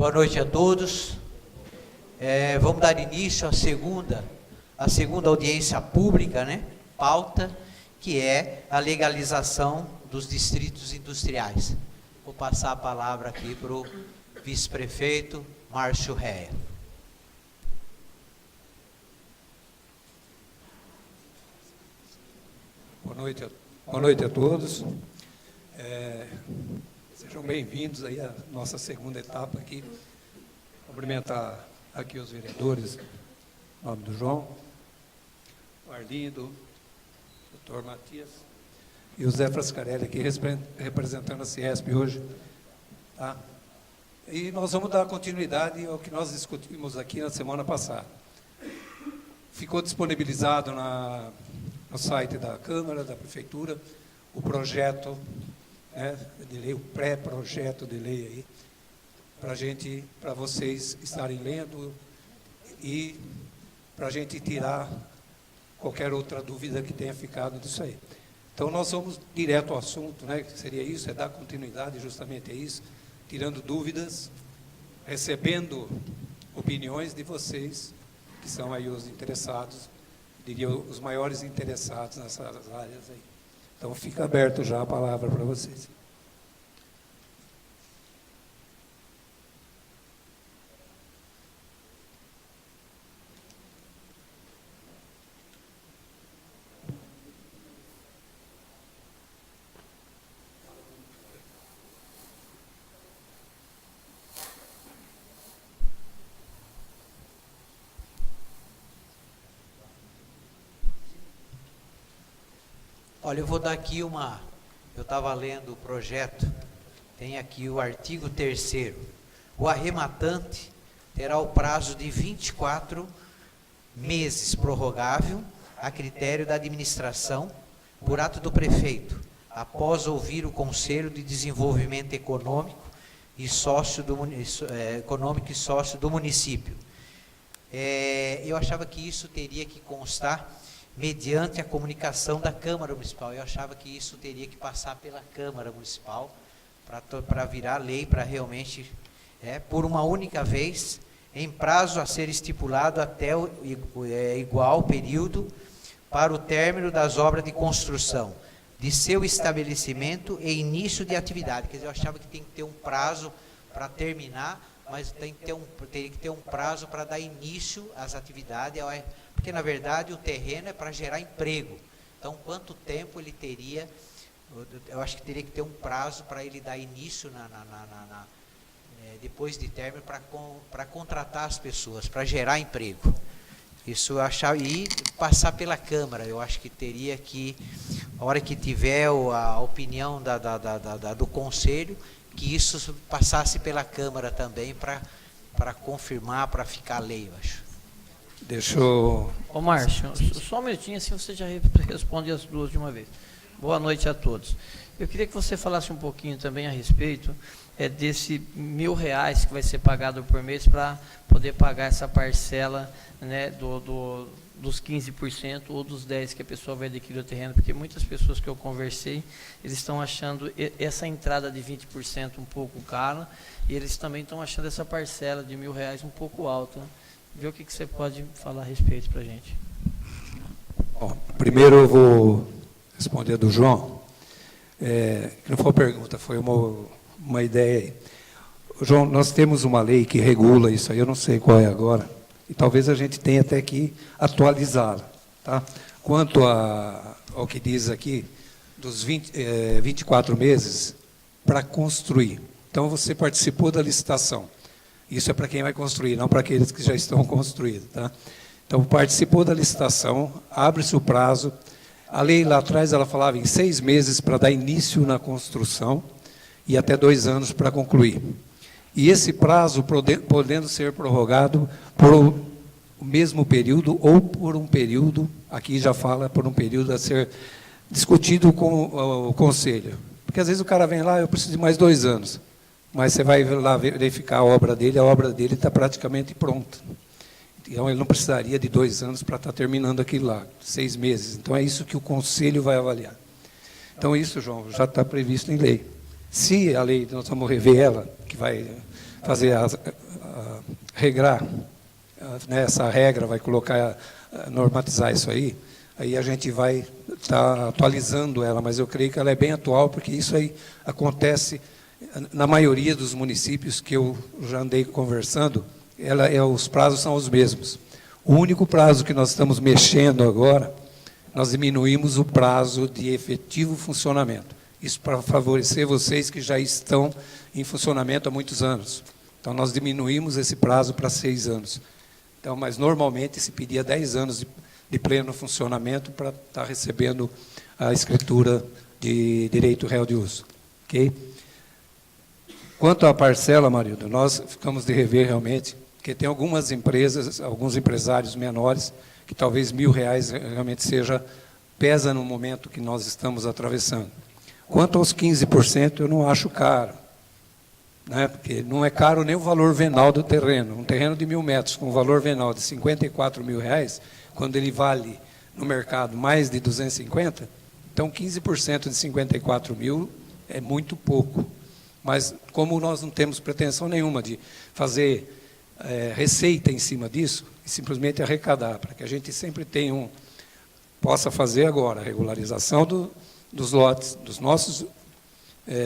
Boa noite a todos. Vamos dar início à segunda audiência pública, né? Pauta, que é a legalização dos distritos industriais. Vou passar a palavra aqui para o vice-prefeito Márcio Réa. Boa noite a todos. Sejam bem-vindos aí à nossa segunda etapa aqui. Cumprimentar aqui os vereadores, em nome do João, o Arlindo, o doutor Matias e o Zé Frascarelli aqui representando a Ciesp hoje. Tá? E nós vamos dar continuidade ao que nós discutimos aqui na semana passada. Ficou disponibilizado no site da Câmara, da Prefeitura, o projeto de lei, o pré-projeto de lei aí, para vocês estarem lendo e para a gente tirar qualquer outra dúvida que tenha ficado disso aí. Então, nós vamos direto ao assunto, né, que seria isso, dar continuidade justamente a isso, tirando dúvidas, recebendo opiniões de vocês, que são aí os interessados, diria os maiores interessados nessas áreas aí. Então, fica aberto já a palavra para vocês. Olha, eu vou dar aqui eu estava lendo o projeto, tem aqui o artigo 3º. O arrematante terá o prazo de 24 meses prorrogável, a critério da administração, por ato do prefeito, após ouvir o Conselho de Desenvolvimento Econômico e Sócio do município. Eu achava que isso teria que constar mediante a comunicação da Câmara Municipal. Eu achava que isso teria que passar pela Câmara Municipal para virar lei, para realmente, por uma única vez, em prazo a ser estipulado até igual período para o término das obras de construção, de seu estabelecimento e início de atividade. Quer dizer, eu achava que tem que ter um prazo para terminar, mas teria que ter um prazo para dar início às atividades, porque, na verdade, o terreno é para gerar emprego. Então, quanto tempo ele teria? Eu acho que teria que ter um prazo para ele dar início, depois de término, para contratar as pessoas, para gerar emprego. Isso eu achava, e passar pela Câmara. Eu acho que teria que, a hora que tiver a opinião do Conselho, que isso passasse pela Câmara também, para confirmar, para ficar lei, eu acho. Deixa eu... Ô Márcio, só um minutinho, assim você já responde as duas de uma vez. Boa noite a todos. Eu queria que você falasse um pouquinho também a respeito desse R$ 1.000 que vai ser pagado por mês para poder pagar essa parcela, né, dos 15% ou dos 10% que a pessoa vai adquirir o terreno, porque muitas pessoas que eu conversei, eles estão achando essa entrada de 20% um pouco cara, e eles também estão achando essa parcela de R$ 1.000 um pouco alta. Vê o que você pode falar a respeito para a gente. Bom, primeiro eu vou responder do João, que não foi uma pergunta, foi uma ideia aí. João, nós temos uma lei que regula isso aí, eu não sei qual é agora, e talvez a gente tenha até que atualizá-la. Tá? Quanto ao que diz aqui, dos 24 meses para construir. Então, você participou da licitação. Isso é para quem vai construir, não para aqueles que já estão construídos. Tá? Então, participou da licitação, abre-se o prazo. A lei lá atrás, ela falava em 6 meses para dar início na construção e até 2 anos para concluir. E esse prazo podendo ser prorrogado por o mesmo período ou por um período, aqui já fala por um período a ser discutido com o Conselho. Porque às vezes o cara vem lá, eu preciso de mais 2 anos. Mas você vai lá verificar a obra dele está praticamente pronta. Então, ele não precisaria de 2 anos para estar terminando aquilo lá, 6 meses. Então, é isso que o Conselho vai avaliar. Então, isso, João, já está previsto em lei. Se a lei, nós vamos rever ela, que vai fazer regrar, né, essa regra, vai colocar, normatizar isso aí a gente vai estar atualizando ela, mas eu creio que ela é bem atual, porque isso aí acontece na maioria dos municípios que eu já andei conversando, os prazos são os mesmos. O único prazo que nós estamos mexendo agora, nós diminuímos o prazo de efetivo funcionamento. Isso para favorecer vocês que já estão em funcionamento há muitos anos. Então, nós diminuímos esse prazo para 6 anos. Então, mas, normalmente, se pedia 10 anos de pleno funcionamento para estar recebendo a escritura de direito real de uso. Ok? Quanto à parcela, Marilda, nós ficamos de rever realmente, porque tem algumas empresas, alguns empresários menores, que talvez R$1.000 realmente pesa no momento que nós estamos atravessando. Quanto aos 15%, eu não acho caro, né? Porque não é caro nem o valor venal do terreno. Um terreno de 1.000 metros com valor venal de R$54.000, quando ele vale no mercado mais de 250, então 15% de 54 mil é muito pouco. Mas como nós não temos pretensão nenhuma de fazer receita em cima disso, simplesmente arrecadar, para que a gente sempre tenha possa fazer agora a regularização dos lotes, dos nossos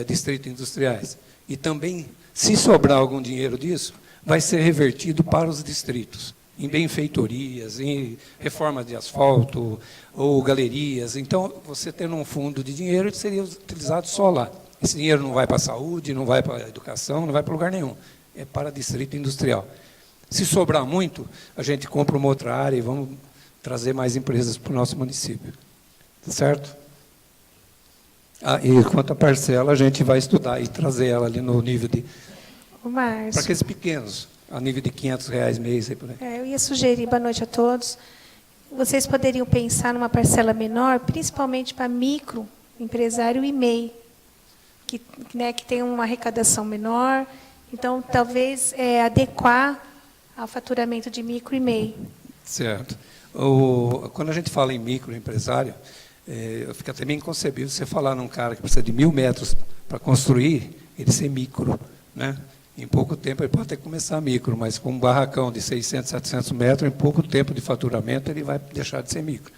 distritos industriais. E também, se sobrar algum dinheiro disso, vai ser revertido para os distritos, em benfeitorias, em reforma de asfalto ou galerias. Então, você tendo um fundo de dinheiro, ele seria utilizado só lá. Esse dinheiro não vai para a saúde, não vai para a educação, não vai para lugar nenhum. É para distrito industrial. Se sobrar muito, a gente compra uma outra área e vamos trazer mais empresas para o nosso município. Tá certo? E quanto à parcela, a gente vai estudar e trazer ela ali no nível de... Para aqueles pequenos, a nível de R$500 mês. Aí por aí. Eu ia sugerir, boa noite a todos, vocês poderiam pensar numa parcela menor, principalmente para microempresário e MEI, que tem uma arrecadação menor, então, talvez adequar ao faturamento de micro e MEI. Certo. Quando a gente fala em microempresário, fica até meio inconcebível você falar num cara que precisa de 1.000 metros para construir, ele ser micro, né? Em pouco tempo ele pode até começar micro, mas com um barracão de 600, 700 metros, em pouco tempo de faturamento, ele vai deixar de ser micro,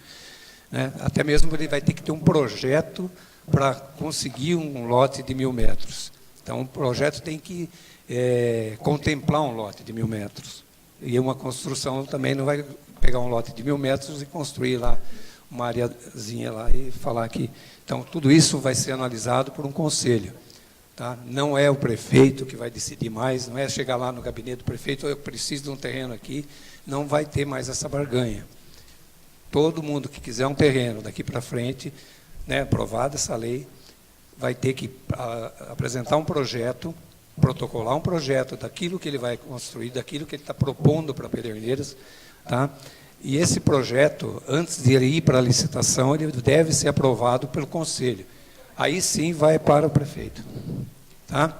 né? Até mesmo ele vai ter que ter um projeto para conseguir um lote de 1.000 metros. Então, o projeto tem que contemplar um lote de 1.000 metros. E uma construção também não vai pegar um lote de 1.000 metros e construir lá uma areazinha lá e falar que... Então, tudo isso vai ser analisado por um conselho. Tá? Não é o prefeito que vai decidir mais, não é chegar lá no gabinete do prefeito, eu preciso de um terreno aqui, não vai ter mais essa barganha. Todo mundo que quiser um terreno daqui para frente, né, aprovada essa lei, vai ter que apresentar um projeto, protocolar um projeto daquilo que ele vai construir, daquilo que ele está propondo para Pederneiras, tá? E esse projeto, antes de ele ir para a licitação, ele deve ser aprovado pelo conselho. Aí sim vai para o prefeito. Tá?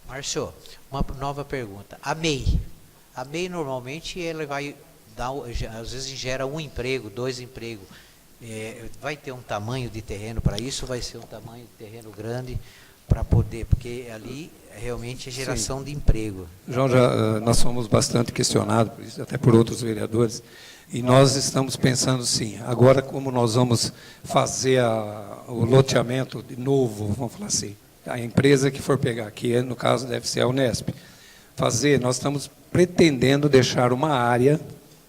Márcio, uma nova pergunta. A MEI. A MEI, normalmente, ela vai dar, às vezes gera um emprego, 2 empregos. Vai ter um tamanho de terreno para isso? Vai ser um tamanho de terreno grande para poder, porque ali realmente é geração de emprego. João, nós somos bastante questionados por isso, até por outros vereadores, e nós estamos pensando sim, agora como nós vamos fazer o loteamento de novo, vamos falar assim, a empresa que for pegar aqui, no caso deve ser a Unesp, nós estamos pretendendo deixar uma área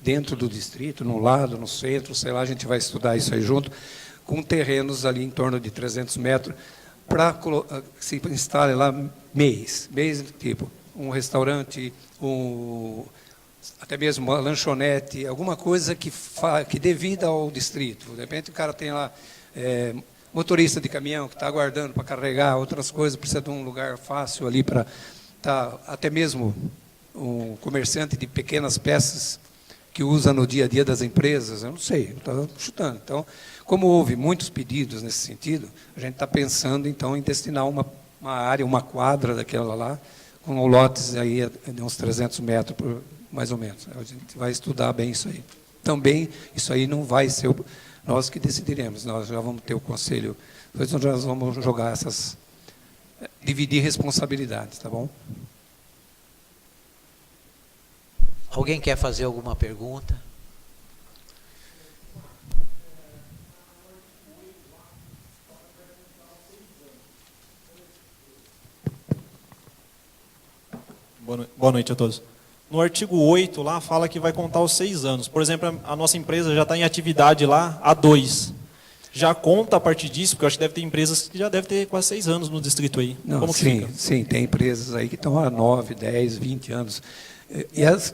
dentro do distrito, no lado, no centro, sei lá, a gente vai estudar isso aí junto, com terrenos ali em torno de 300 metros, para se instale lá MEIs, tipo um restaurante, até mesmo uma lanchonete, alguma coisa que dê vida ao distrito. De repente o cara tem lá motorista de caminhão que está aguardando para carregar, outras coisas, precisa de um lugar fácil ali para até mesmo um comerciante de pequenas peças que usa no dia a dia das empresas, eu não sei, estou chutando. Então, como houve muitos pedidos nesse sentido, a gente está pensando, então, em destinar uma área, uma quadra daquela lá, com lotes aí de uns 300 metros, mais ou menos. A gente vai estudar bem isso aí. Também, isso aí não vai ser nós que decidiremos, nós já vamos ter o conselho, depois nós vamos jogar dividir responsabilidades, tá bom? Alguém quer fazer alguma pergunta? Boa noite a todos. No artigo 8 lá fala que vai contar os 6 anos. Por exemplo, a nossa empresa já está em atividade lá há 2. Já conta a partir disso, porque eu acho que deve ter empresas que já devem ter quase 6 anos no distrito aí. Não, Como que sim, fica? sim, tem empresas aí que estão há 9, 10, 20 anos. E as,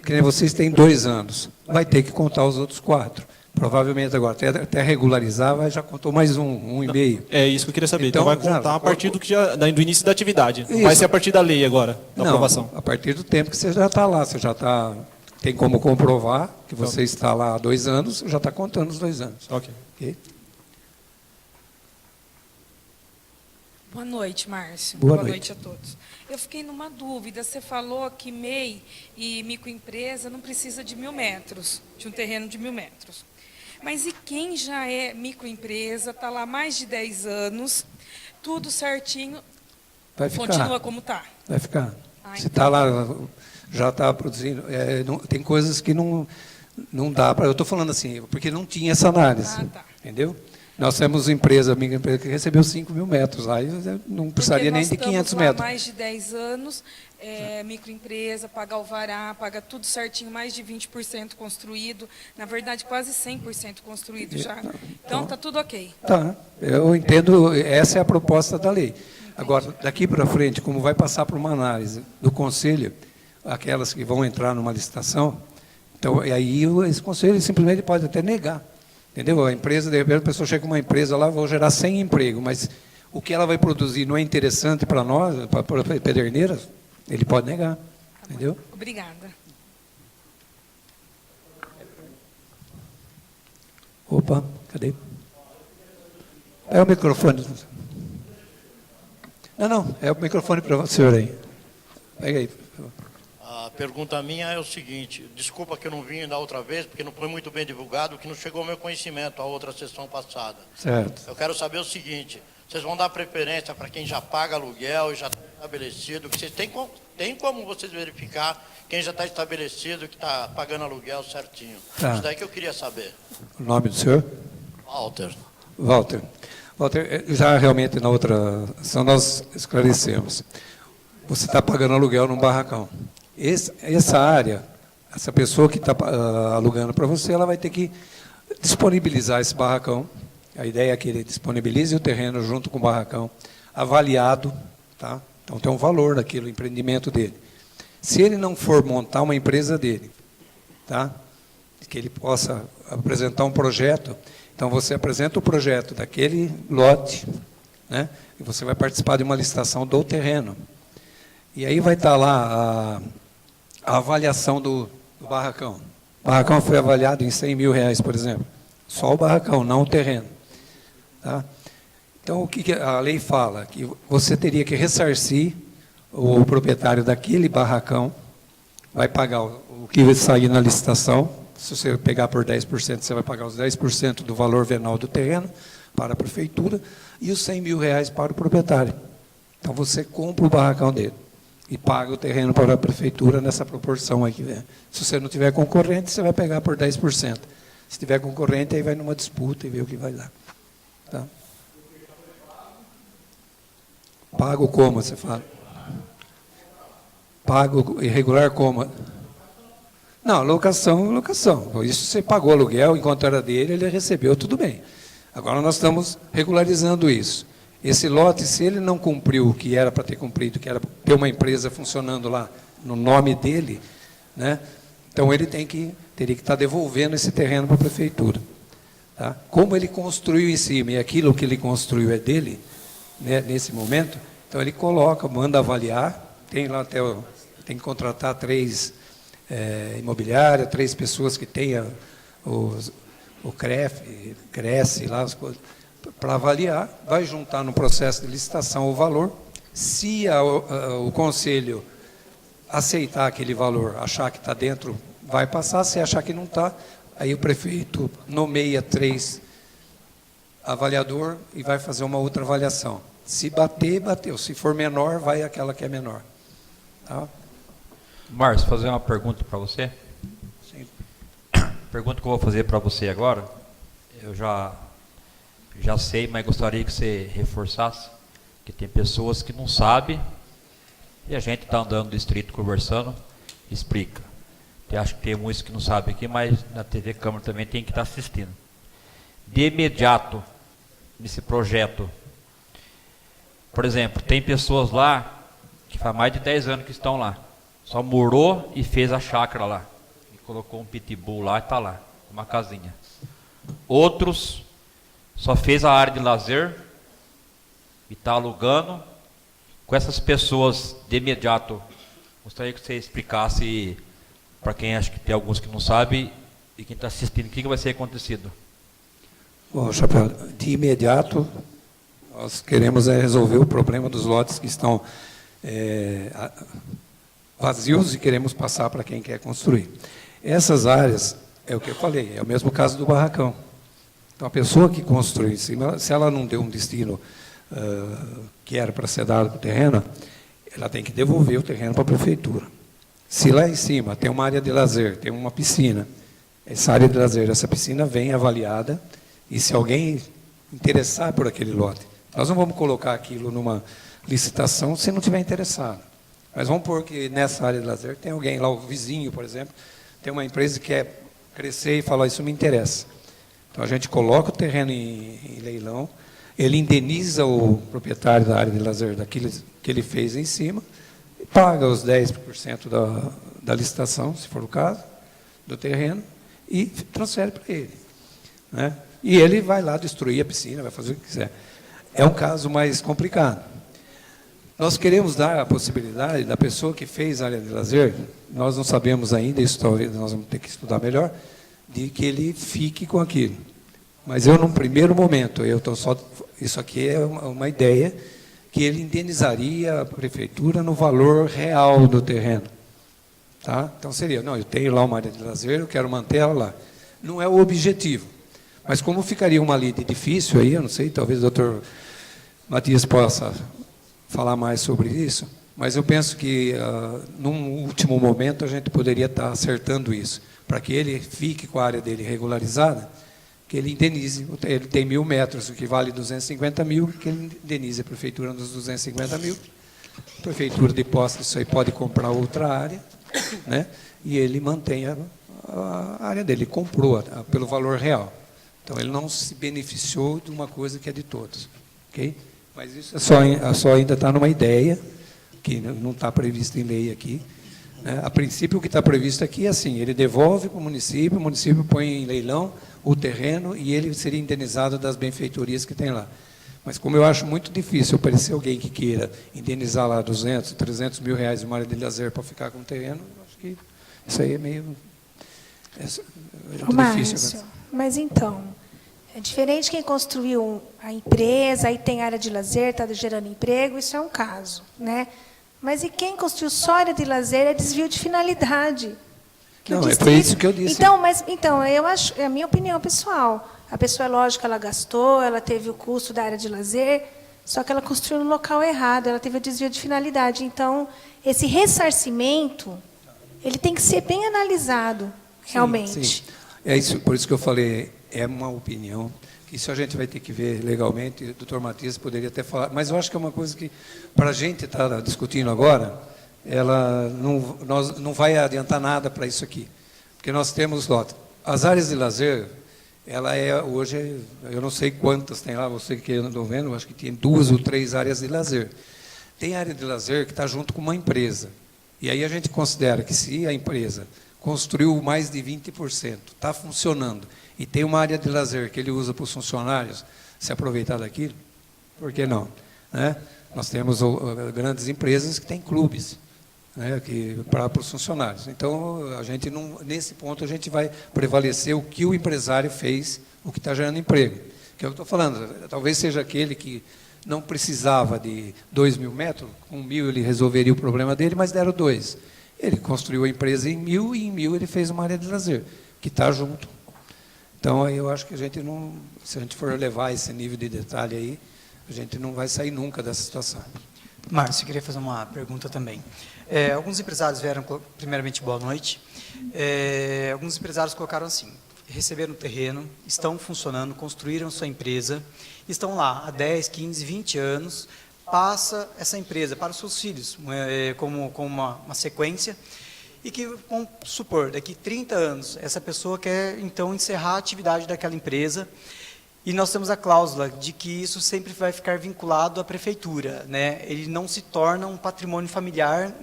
que nem vocês têm 2 anos, vai ter que contar os outros 4. Provavelmente agora, até regularizar, vai, já contou mais um e meio. É isso que eu queria saber. Então, Então, vai contar já, a partir do início da atividade. Não Isso. vai ser a partir da lei agora, da Não, aprovação. a partir do tempo que você já está lá, você já está, tem como comprovar que você está lá há 2 anos, já está contando os 2 anos. Ok. Ok? Boa noite, Márcio. Boa noite a todos. Eu fiquei numa dúvida. Você falou que MEI e microempresa não precisa de 1.000 metros, de um terreno de 1.000 metros. Mas e quem já é microempresa, está lá há mais de 10 anos, tudo certinho, Vai ficar. continua como está? Vai ficar. Ah, Se então. está lá, já está produzindo. Tem coisas que não dá para. Eu estou falando assim, porque não tinha essa análise. Ah, tá. Entendeu? Nós temos empresa, amiga empresa, que recebeu 5.000 metros lá, e não precisaria nem de 500 Há metros. mais de 10 anos, microempresa, paga alvará, paga tudo certinho, mais de 20% construído, na verdade quase 100% construído já. Então está tudo ok. Tá, eu entendo, essa é a proposta da lei. Agora, daqui para frente, como vai passar por uma análise do conselho, aquelas que vão entrar numa licitação, então, e aí esse conselho simplesmente pode até negar. Entendeu? A empresa, de repente, a pessoa chega com uma empresa lá, vou gerar 100 empregos, mas o que ela vai produzir não é interessante para nós, para Pederneiras, ele pode negar. Entendeu? Obrigada. Opa, cadê? É o microfone. Não, é o microfone para o senhor aí. Pega aí. A pergunta minha é o seguinte, desculpa que eu não vim da outra vez, porque não foi muito bem divulgado, que não chegou ao meu conhecimento a outra sessão passada. Certo. Eu quero saber o seguinte, vocês vão dar preferência para quem já paga aluguel e já está estabelecido, que vocês tem como vocês verificar quem já está estabelecido, que está pagando aluguel certinho? Tá. Isso daí que eu queria saber. O nome do senhor? Walter. Walter, já realmente na outra ação nós esclarecemos. Você está pagando aluguel num barracão. Essa área, essa pessoa que está alugando para você, ela vai ter que disponibilizar esse barracão. A ideia é que ele disponibilize o terreno junto com o barracão, avaliado, tá? Então tem um valor daquilo, o empreendimento dele. Se ele não for montar uma empresa dele, tá? Que ele possa apresentar um projeto, então você apresenta o projeto daquele lote, né? E você vai participar de uma licitação do terreno. E aí vai estar lá a avaliação do barracão. O barracão foi avaliado em R$100.000, por exemplo. Só o barracão, não o terreno. Tá? Então, o que a lei fala? Que você teria que ressarcir o proprietário daquele barracão, vai pagar o que vai sair na licitação. Se você pegar por 10%, você vai pagar os 10% do valor venal do terreno para a prefeitura e os R$100.000 para o proprietário. Então, você compra o barracão dele e paga o terreno para a prefeitura nessa proporção aí que vem. Se você não tiver concorrente, você vai pegar por 10%. Se tiver concorrente, aí vai numa disputa e vê o que vai dar. Tá? Pago como, você fala? Pago irregular como? Não, locação. Isso você pagou aluguel, enquanto era dele, ele recebeu, tudo bem. Agora nós estamos regularizando isso. Esse lote, se ele não cumpriu o que era para ter cumprido, que era ter uma empresa funcionando lá no nome dele, né? Então ele teria que estar devolvendo esse terreno para a prefeitura. Tá? Como ele construiu em cima e aquilo que ele construiu é dele, né, nesse momento, então ele coloca, manda avaliar, tem lá até tem que contratar 3 imobiliárias, 3 pessoas que tenham o CREF, cresce lá as coisas, para avaliar, vai juntar no processo de licitação o valor. Se o conselho aceitar aquele valor, achar que está dentro, vai passar. Se achar que não está, aí o prefeito nomeia 3 avaliador e vai fazer uma outra avaliação. Se bater, bateu. Se for menor, vai aquela que é menor. Tá? Márcio, fazer uma pergunta para você. Sim. Pergunta que eu vou fazer para você agora, eu já sei, mas gostaria que você reforçasse, que tem pessoas que não sabem, e a gente está andando no distrito conversando, explica. Eu acho que tem muitos que não sabem aqui, mas na TV Câmara também tem que estar assistindo. De imediato, nesse projeto, por exemplo, tem pessoas lá que faz mais de 10 anos que estão lá. Só morou e fez a chácara lá. E colocou um pitbull lá e está lá, uma casinha. Outros só fez a área de lazer e está alugando. Com essas pessoas, de imediato, gostaria que você explicasse, para quem acha que tem alguns que não sabem, e quem está assistindo, o que vai ser acontecido. Bom, Chapéu, de imediato, nós queremos resolver o problema dos lotes que estão vazios e queremos passar para quem quer construir. Essas áreas, é o que eu falei, é o mesmo caso do barracão. Então, a pessoa que construiu em cima, se ela não deu um destino que era para ser dado para o terreno, ela tem que devolver o terreno para a prefeitura. Se lá em cima tem uma área de lazer, tem uma piscina, essa área de lazer, essa piscina vem avaliada, e se alguém interessar por aquele lote, nós não vamos colocar aquilo numa licitação se não tiver interessado. Mas vamos pôr que nessa área de lazer tem alguém lá, o vizinho, por exemplo, tem uma empresa que quer crescer e fala, isso me interessa. Então a gente coloca o terreno em leilão, ele indeniza o proprietário da área de lazer daquilo que ele fez em cima, e paga os 10% da licitação, se for o caso, do terreno, e transfere para ele. Né? E ele vai lá destruir a piscina, vai fazer o que quiser. É um caso mais complicado. Nós queremos dar a possibilidade da pessoa que fez a área de lazer, nós não sabemos ainda, isso talvez nós vamos ter que estudar melhor, de que ele fique com aquilo. Mas eu, num primeiro momento, isso aqui é uma ideia, que ele indenizaria a prefeitura no valor real do terreno. Tá? Então seria, não, eu tenho lá uma área de lazer, eu quero manter ela lá. Não é o objetivo. Mas como ficaria uma lei de edifício aí, eu não sei, talvez o doutor Matias possa falar mais sobre isso, mas eu penso que, num último momento, a gente poderia estar acertando isso, para que ele fique com a área dele regularizada, que ele indenize, ele tem 1.000 metros, o que vale 250 mil, que ele indenize a prefeitura nos 250 mil, a prefeitura de posse disso aí pode comprar outra área, né, e ele mantém a área dele, ele comprou pelo valor real. Então, ele não se beneficiou de uma coisa que é de todos. Ok? Mas isso só ainda está numa ideia, que não está previsto em lei aqui. Né? A princípio, o que está previsto aqui é assim, ele devolve para o município põe em leilão o terreno e ele seria indenizado das benfeitorias que tem lá. Mas como eu acho muito difícil aparecer alguém que queira indenizar lá 200, 300 mil reais uma área de lazer para ficar com o terreno, acho que isso aí é meio Márcio, difícil. mas então, é diferente quem construiu a empresa, aí tem área de lazer, está gerando emprego, isso é um caso. Né? Mas e quem construiu só área de lazer é desvio de finalidade. Não, foi isso que eu disse. Então, eu acho, é a minha opinião pessoal. A pessoa, é lógico, ela gastou, ela teve o custo da área de lazer, só que ela construiu no local errado, ela teve o desvio de finalidade. Então, esse ressarcimento, ele tem que ser bem analisado, realmente. Sim. É isso, por isso que eu falei, é uma opinião, que isso a gente vai ter que ver legalmente, o doutor Matias poderia até falar, mas eu acho que é uma coisa que, para a gente estar discutindo agora, ela não vai adiantar nada para isso aqui. Porque nós temos, as áreas de lazer, ela hoje, eu não sei quantas tem lá, você que andou vendo, acho que tem 2 ou 3 áreas de lazer. Tem área de lazer que está junto com uma empresa. E aí a gente considera que se a empresa construiu mais de 20%, está funcionando, e tem uma área de lazer que ele usa para os funcionários se aproveitar daquilo, por que não? Né? Nós temos grandes empresas que têm clubes, né, para os funcionários. Então, a gente nesse ponto, a gente vai prevalecer o que o empresário fez, o que está gerando emprego. Que é o que eu estou falando, talvez seja aquele que não precisava de 2.000 metros, com 1.000 ele resolveria o problema dele, mas deram 2. Ele construiu a empresa em 1.000 e em 1.000 ele fez uma área de lazer, que está junto. Então, aí eu acho que a gente não, se a gente for levar esse nível de detalhe aí, a gente não vai sair nunca dessa situação. Márcio, eu queria fazer uma pergunta também. Alguns empresários vieram, primeiramente, boa noite. Alguns empresários colocaram assim: receberam o terreno, estão funcionando, construíram sua empresa, estão lá há 10, 15, 20 anos, passa essa empresa para os seus filhos, como uma sequência, e que, vamos supor, daqui 30 anos, essa pessoa quer, então, encerrar a atividade daquela empresa, e nós temos a cláusula de que isso sempre vai ficar vinculado à prefeitura, né? Ele não se torna um patrimônio familiar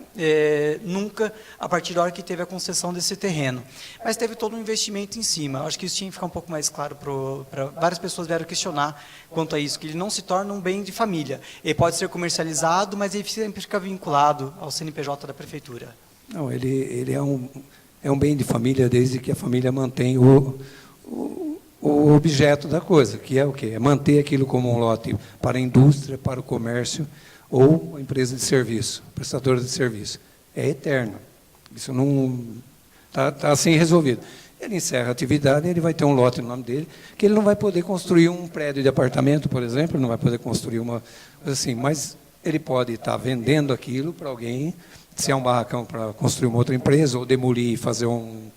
nunca a partir da hora que teve a concessão desse terreno. Mas teve todo um investimento em cima. Eu acho que isso tinha que ficar um pouco mais claro para várias pessoas vieram questionar quanto a isso, que ele não se torna um bem de família. Ele pode ser comercializado, mas ele sempre fica vinculado ao CNPJ da prefeitura. Não, ele é um bem de família desde que a família mantém o objeto da coisa, que é o quê? É manter aquilo como um lote para a indústria, para o comércio ou empresa de serviço, prestadora de serviço. É eterno. Isso não está assim resolvido. Ele encerra a atividade, ele vai ter um lote no nome dele, que ele não vai poder construir um prédio de apartamento, por exemplo, não vai poder construir uma coisa assim, mas ele pode estar vendendo aquilo para alguém, se é um barracão para construir uma outra empresa, ou demolir e fazer uma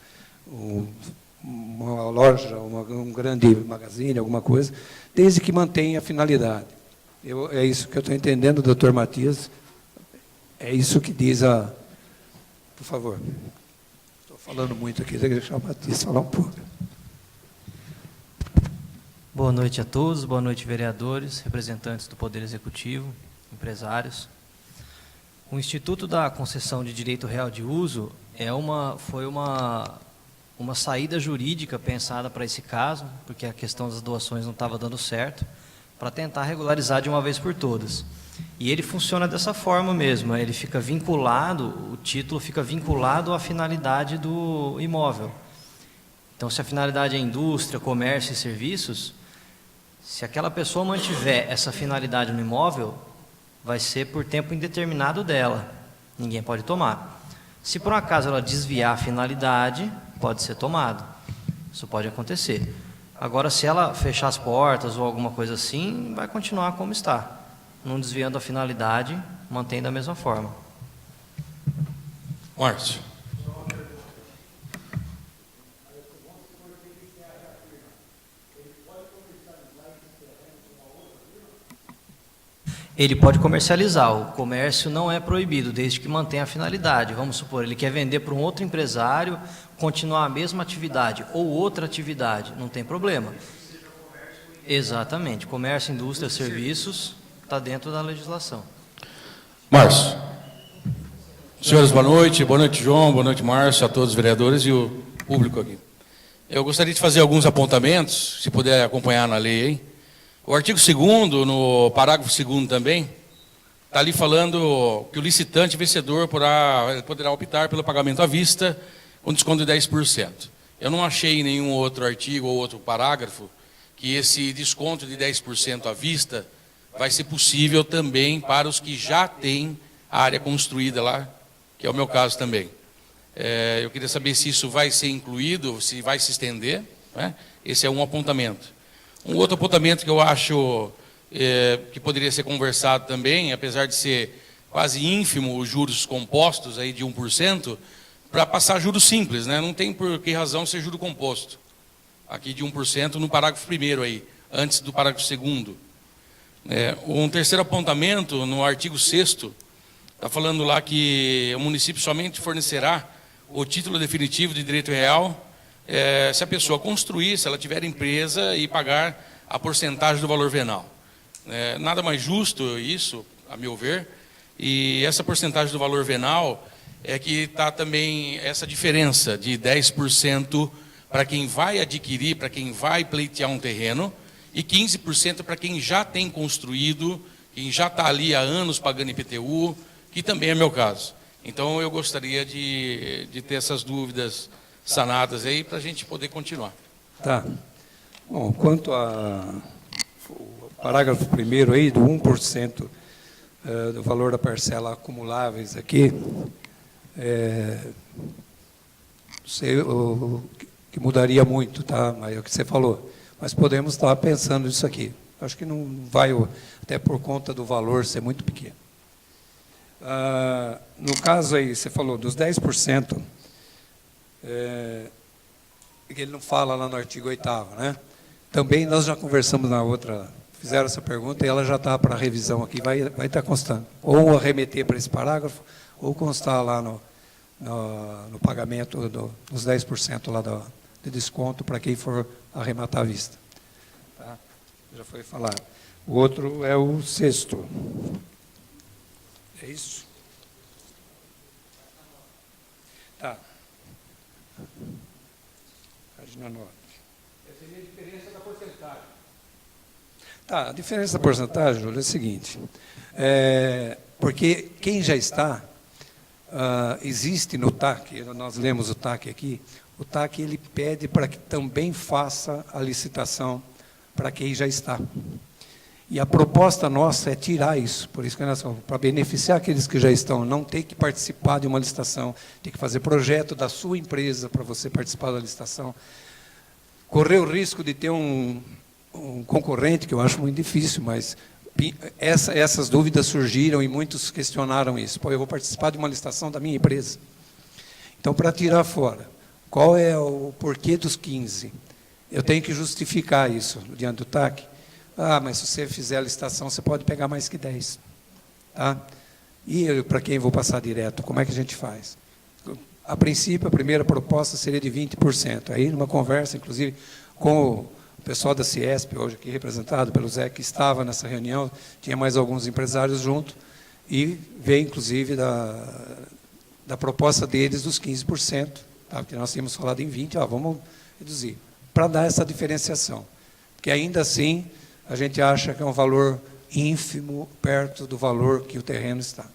loja, um grande magazine, alguma coisa, desde que mantenha a finalidade. É isso que eu estou entendendo, doutor Matias. É isso que diz a... Por favor. Estou falando muito aqui, tem que deixar o Matias falar um pouco. Boa noite a todos, boa noite, vereadores, representantes do Poder Executivo, empresários. O Instituto da Concessão de Direito Real de Uso foi uma saída jurídica pensada para esse caso, porque a questão das doações não estava dando certo, para tentar regularizar de uma vez por todas. E ele funciona dessa forma mesmo, ele fica vinculado, o título fica vinculado à finalidade do imóvel. Então, se a finalidade é indústria, comércio e serviços, se aquela pessoa mantiver essa finalidade no imóvel, vai ser por tempo indeterminado dela, ninguém pode tomar. Se por um acaso ela desviar a finalidade, pode ser tomado. Isso pode acontecer. Agora, se ela fechar as portas ou alguma coisa assim, vai continuar como está. Não desviando a finalidade, mantém da mesma forma. Márcio. Ele pode comercializar, o comércio não é proibido, desde que mantenha a finalidade. Vamos supor, ele quer vender para um outro empresário, continuar a mesma atividade ou outra atividade, não tem problema. Exatamente, comércio, indústria, serviços, está dentro da legislação. Márcio. Senhores, boa noite, João, boa noite, Márcio, a todos os vereadores e o público aqui. Eu gostaria de fazer alguns apontamentos, se puder acompanhar na lei aí. O artigo 2º, no parágrafo 2º também, está ali falando que o licitante vencedor poderá optar pelo pagamento à vista com desconto de 10%. Eu não achei em nenhum outro artigo ou outro parágrafo que esse desconto de 10% à vista vai ser possível também para os que já têm a área construída lá, que é o meu caso também. Eu queria saber se isso vai ser incluído, se vai se estender, né? Esse é um apontamento. Um outro apontamento que eu acho que poderia ser conversado também, apesar de ser quase ínfimo os juros compostos aí de 1%, para passar juros simples, né? Não tem por que razão ser juro composto. Aqui de 1% no parágrafo 1º aí, antes do parágrafo 2º. Um terceiro apontamento, no artigo 6º, está falando lá que o município somente fornecerá o título definitivo de direito real se a pessoa construir, se ela tiver empresa e pagar a porcentagem do valor venal. Nada mais justo isso, a meu ver, e essa porcentagem do valor venal é que está também essa diferença de 10% para quem vai adquirir, para quem vai pleitear um terreno, e 15% para quem já tem construído, quem já está ali há anos pagando IPTU, que também é meu caso. Então eu gostaria de ter essas dúvidas sanadas aí para a gente poder continuar. Tá. Bom, quanto ao parágrafo 1º aí, do 1% do valor da parcela acumuláveis aqui, não sei o que mudaria muito, tá? Mas é o que você falou. Mas podemos estar pensando nisso aqui. Acho que não vai, até por conta do valor ser muito pequeno. No caso aí, você falou dos 10%, que ele não fala lá no artigo 8º, né? Também nós já conversamos na outra, fizeram essa pergunta e ela já está para revisão aqui, vai estar constando. Ou arremeter para esse parágrafo, ou constar lá no pagamento dos 10% lá de desconto para quem for arrematar à vista. Tá? Já foi falado. O outro é o 6º. É isso? Tá. Página 9. Essa é a diferença da porcentagem. Tá, a diferença da porcentagem, Júlio, é a seguinte. Porque quem já está, existe no TAC, nós lemos o TAC aqui, o TAC ele pede para que também faça a licitação para quem já está. E a proposta nossa é tirar isso, por isso que nós falamos, para beneficiar aqueles que já estão, não ter que participar de uma licitação, ter que fazer projeto da sua empresa para você participar da licitação, correr o risco de ter um concorrente, que eu acho muito difícil, mas essas dúvidas surgiram e muitos questionaram isso. Pô, eu vou participar de uma licitação da minha empresa. Então, para tirar fora, qual é o porquê dos 15? Eu tenho que justificar isso diante do TAC. Mas se você fizer a licitação, você pode pegar mais que 10. Tá? E para quem vou passar direto, como é que a gente faz? A princípio, a primeira proposta seria de 20%. Aí, numa conversa, inclusive, com o pessoal da Ciesp, hoje aqui representado pelo Zé, que estava nessa reunião, tinha mais alguns empresários junto, e veio, inclusive, da proposta deles dos 15%, tá? Porque nós tínhamos falado em 20%, vamos reduzir, para dar essa diferenciação. Porque, ainda assim, a gente acha que é um valor ínfimo, perto do valor que o terreno está.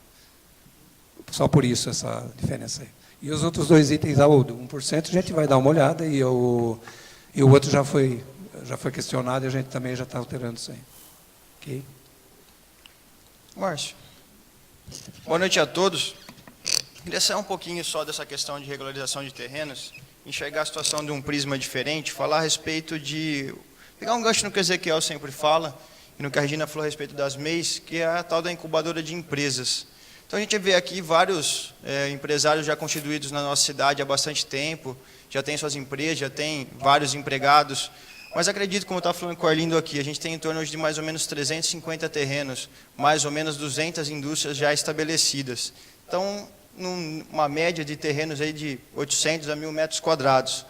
Só por isso essa diferença aí. E os outros dois itens, o do 1%, a gente vai dar uma olhada, e o outro já foi questionado, e a gente também já está alterando isso aí. Ok? Márcio. Boa noite a todos. Queria sair um pouquinho só dessa questão de regularização de terrenos, enxergar a situação de um prisma diferente, falar a respeito de... Pegar um gancho no que o Ezequiel sempre fala, e no que a Regina falou a respeito das MEIs, que é a tal da incubadora de empresas. Então, a gente vê aqui vários empresários já constituídos na nossa cidade há bastante tempo, já tem suas empresas, já tem vários empregados, mas acredito, como eu estava falando com o Arlindo aqui, a gente tem em torno de mais ou menos 350 terrenos, mais ou menos 200 indústrias já estabelecidas. Então, uma média de terrenos aí de 800 a 1.000 metros quadrados.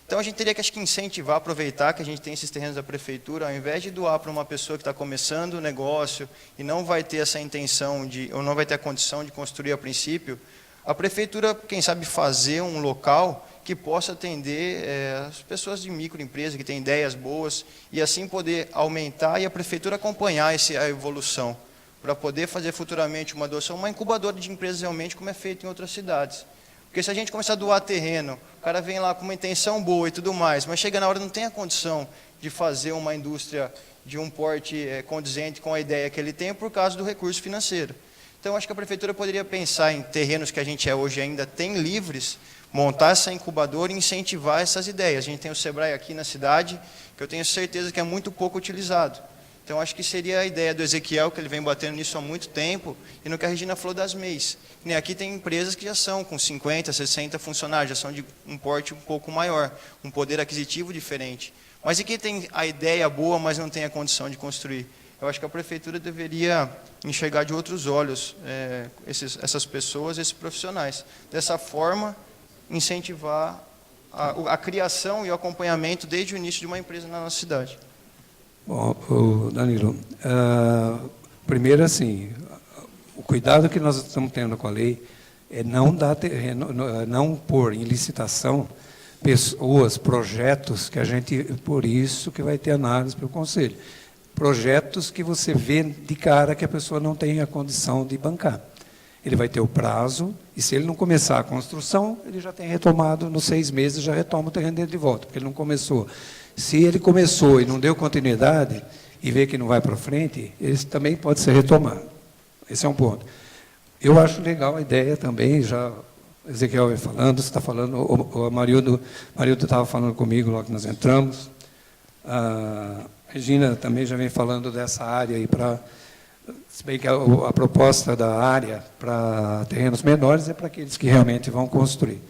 Então, a gente teria que, acho que, incentivar, aproveitar que a gente tem esses terrenos da prefeitura, ao invés de doar para uma pessoa que está começando o negócio e não vai ter essa intenção, ou não vai ter a condição de construir a princípio, a prefeitura, quem sabe, fazer um local que possa atender as pessoas de microempresa, que têm ideias boas, e assim poder aumentar e a prefeitura acompanhar a evolução, para poder fazer futuramente uma adoção, uma incubadora de empresas realmente, como é feito em outras cidades. Porque se a gente começar a doar terreno, o cara vem lá com uma intenção boa e tudo mais, mas chega na hora não tem a condição de fazer uma indústria de um porte condizente com a ideia que ele tem por causa do recurso financeiro. Então, acho que a prefeitura poderia pensar em terrenos que a gente hoje ainda tem livres, montar essa incubadora e incentivar essas ideias. A gente tem o Sebrae aqui na cidade, que eu tenho certeza que é muito pouco utilizado. Então, acho que seria a ideia do Ezequiel, que ele vem batendo nisso há muito tempo, e no que a Regina falou das MEIs. Aqui tem empresas que já são com 50, 60 funcionários, já são de um porte um pouco maior, um poder aquisitivo diferente. Mas aqui tem a ideia boa, mas não tem a condição de construir. Eu acho que a prefeitura deveria enxergar de outros olhos essas pessoas, esses profissionais. Dessa forma, incentivar a criação e o acompanhamento desde o início de uma empresa na nossa cidade. Bom, Danilo, primeiro, assim, o cuidado que nós estamos tendo com a lei é não dar terreno, não pôr em licitação pessoas, projetos que a gente, por isso que vai ter análise pelo Conselho, projetos que você vê de cara que a pessoa não tem a condição de bancar. Ele vai ter o prazo, e se ele não começar a construção, ele já tem retomado, nos 6 meses, já retoma o terreno dele de volta, porque ele não começou. Se ele começou e não deu continuidade, e vê que não vai para frente, ele também pode ser retomado. Esse é um ponto. Eu acho legal a ideia também, já o Ezequiel vai falando, você está falando, o Marildo estava falando comigo logo que nós entramos, a Regina também já vem falando dessa área aí para Se bem que a proposta da área para terrenos menores é para aqueles que realmente vão construir.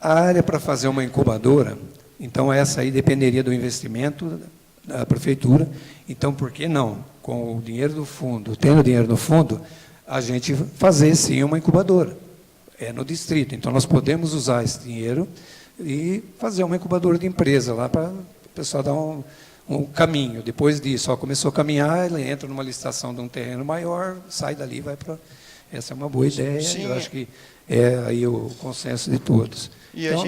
A área para fazer uma incubadora, então essa aí dependeria do investimento da prefeitura. Então, por que não, com o dinheiro do fundo, tendo dinheiro no fundo, a gente fazer sim uma incubadora? É no distrito. Então, nós podemos usar esse dinheiro e fazer uma incubadora de empresa lá para o pessoal dar um caminho. Depois disso, começou a caminhar, ele entra numa licitação de um terreno maior, sai dali e vai para... Essa é uma boa ideia, Sim. eu acho que é aí o consenso de todos. E então,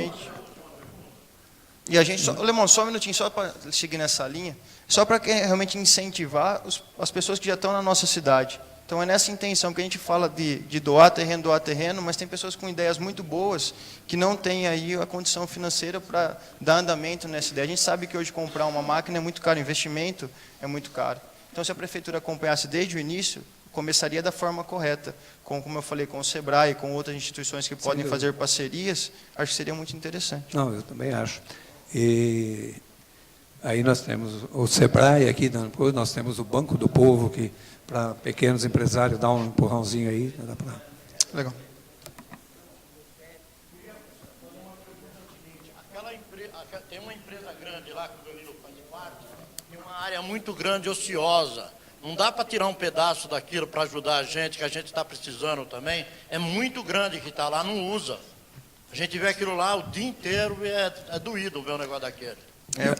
a gente, Lemão, só um minutinho, só para seguir nessa linha, só para realmente incentivar as pessoas que já estão na nossa cidade. Então, é nessa intenção que a gente fala de doar terreno, mas tem pessoas com ideias muito boas que não têm aí a condição financeira para dar andamento nessa ideia. A gente sabe que hoje comprar uma máquina é muito caro, investimento é muito caro. Então, se a prefeitura acompanhasse desde o início, começaria da forma correta, como eu falei, com o SEBRAE, com outras instituições que podem fazer parcerias, acho que seria muito interessante. Não, eu também acho. E aí nós temos o SEBRAE aqui, nós temos o Banco do Povo, que para pequenos empresários dar um empurrãozinho aí. Dá pra... Legal. Tem uma empresa grande lá, que o Danilo faz parte, tem uma área muito grande ociosa. Não dá para tirar um pedaço daquilo para ajudar a gente, que a gente está precisando também. É muito grande que está lá, não usa. A gente vê aquilo lá o dia inteiro e é doído ver um negócio daquele.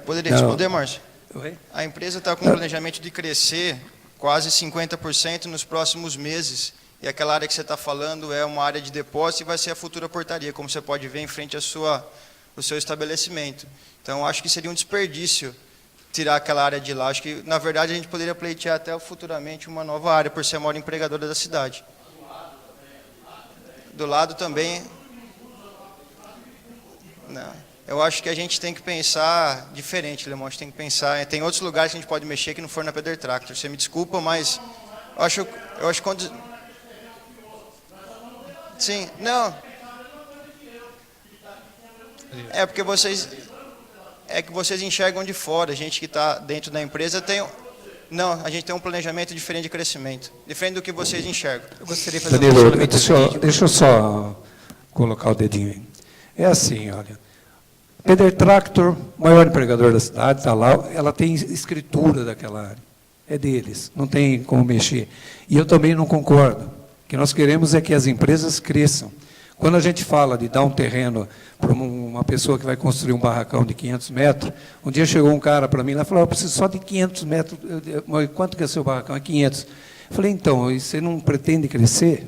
Poderia responder, Márcio? Oi? A empresa está com um planejamento de crescer quase 50% nos próximos meses. E aquela área que você está falando é uma área de depósito e vai ser a futura portaria, como você pode ver em frente ao seu estabelecimento. Então, acho que seria um desperdício tirar aquela área de lá. Acho que, na verdade, a gente poderia pleitear até futuramente uma nova área, por ser a maior empregadora da cidade. Do lado também... Não. Eu acho que a gente tem que pensar diferente, Lemão. A gente tem que pensar... Tem outros lugares que a gente pode mexer que não for na Pedra Tractor. Você me desculpa, mas... Eu acho quando... Sim, não... É porque vocês... É que vocês enxergam de fora. A gente que está dentro da empresa tem... Não, a gente tem um planejamento diferente de crescimento. Diferente do que vocês enxergam. Eu gostaria de fazer Danilo, deixa eu só colocar o dedinho aí. É assim, olha... Pedra Tractor, maior empregador da cidade, está lá, ela tem escritura daquela área. É deles, não tem como mexer. E eu também não concordo. O que nós queremos é que as empresas cresçam. Quando a gente fala de dar um terreno para uma pessoa que vai construir um barracão de 500 metros, um dia chegou um cara para mim lá e falou, eu preciso só de 500 metros. Quanto que é o seu barracão? É 500. Eu falei, então, você não pretende crescer?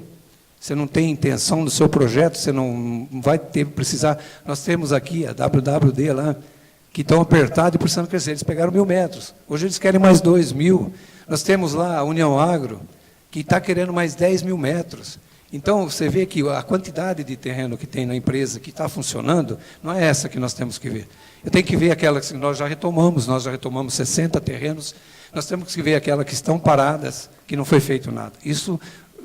Você não tem intenção do seu projeto, você não vai precisar... Nós temos aqui a WWD lá, que estão apertados e precisando crescer. Eles pegaram 1.000 metros. Hoje eles querem mais 2.000. Nós temos lá a União Agro, que está querendo mais 10.000 metros. Então, você vê que a quantidade de terreno que tem na empresa, que está funcionando, não é essa que nós temos que ver. Eu tenho que ver aquela que nós já retomamos 60 terrenos, nós temos que ver aquelas que estão paradas, que não foi feito nada. Isso...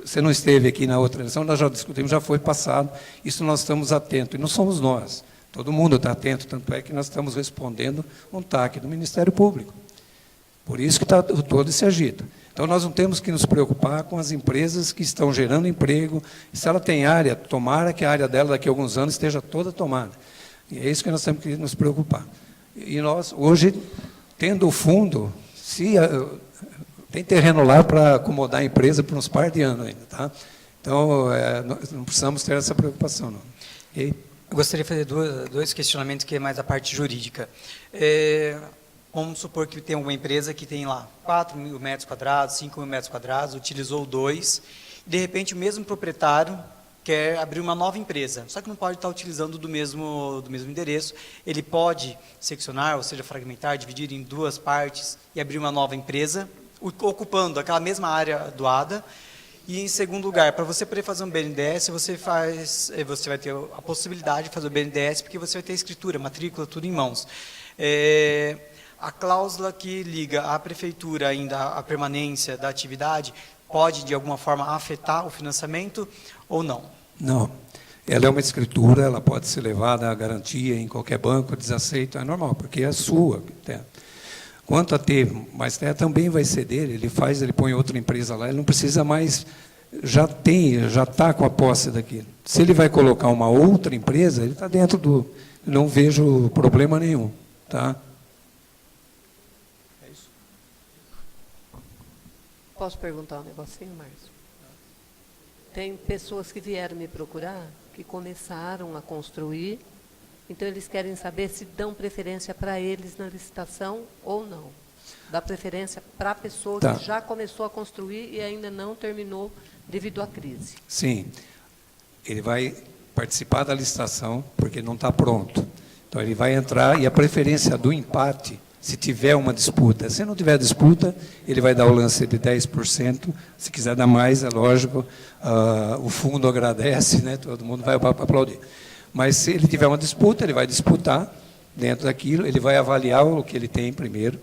Você não esteve aqui na outra eleição, nós já discutimos, já foi passado, isso nós estamos atentos, e não somos nós, todo mundo está atento, tanto é que nós estamos respondendo um TAC do Ministério Público. Por isso que está todo esse agito. Então, nós não temos que nos preocupar com as empresas que estão gerando emprego, se ela tem área, tomara que a área dela daqui a alguns anos esteja toda tomada. E é isso que nós temos que nos preocupar. E nós, hoje, tendo o fundo, tem terreno lá para acomodar a empresa por uns par de anos ainda, tá? Então, nós não precisamos ter essa preocupação, não. Eu gostaria de fazer dois questionamentos, que é mais a parte jurídica. Vamos supor que tem uma empresa que tem lá 4.000 metros quadrados, 5.000 metros quadrados, utilizou 2, e de repente o mesmo proprietário quer abrir uma nova empresa, só que não pode estar utilizando do mesmo endereço. Ele pode seccionar, ou seja, fragmentar, dividir em 2 partes e abrir uma nova empresa, ocupando aquela mesma área doada. E, em segundo lugar, para você poder fazer um BNDES, você vai ter a possibilidade de fazer o BNDES, porque você vai ter a escritura, matrícula, tudo em mãos. A cláusula que liga à prefeitura ainda a permanência da atividade pode, de alguma forma, afetar o financiamento ou não? Não. Ela é uma escritura, ela pode ser levada à garantia em qualquer banco, desaceito, é normal, porque é sua. Quanto a ter mais terra, também vai ser dele. Ele põe outra empresa lá, ele não precisa mais, já está com a posse daquilo. Se ele vai colocar uma outra empresa, ele está dentro do... Não vejo problema nenhum. Tá? Posso perguntar um negocinho, Márcio? Tem pessoas que vieram me procurar, que começaram a construir, então eles querem saber se dão preferência para eles na licitação ou não. Dá preferência para a pessoa que já começou a construir e ainda não terminou devido à crise. Sim. Ele vai participar da licitação, porque não está pronto. Então, ele vai entrar, e a preferência do empate, se tiver uma disputa. Se não tiver disputa, ele vai dar o lance de 10%. Se quiser dar mais, é lógico, o fundo agradece, né? Todo mundo vai aplaudir. Mas se ele tiver uma disputa, ele vai disputar dentro daquilo, ele vai avaliar o que ele tem primeiro,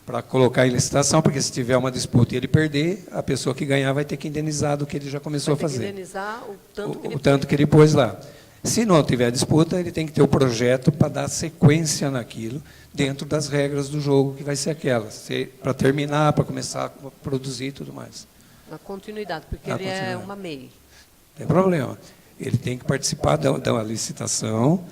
para colocar em licitação, porque se tiver uma disputa e ele perder, a pessoa que ganhar vai ter que indenizar do que ele já começou a fazer. Vai ter que indenizar o tanto que ele pôs lá. Se não tiver disputa, ele tem que ter o projeto para dar sequência naquilo, dentro das regras do jogo, que vai ser aquela, para terminar, para começar a produzir e tudo mais. Na continuidade, porque ele é uma MEI. Não tem problema. Ele tem que participar da licitação,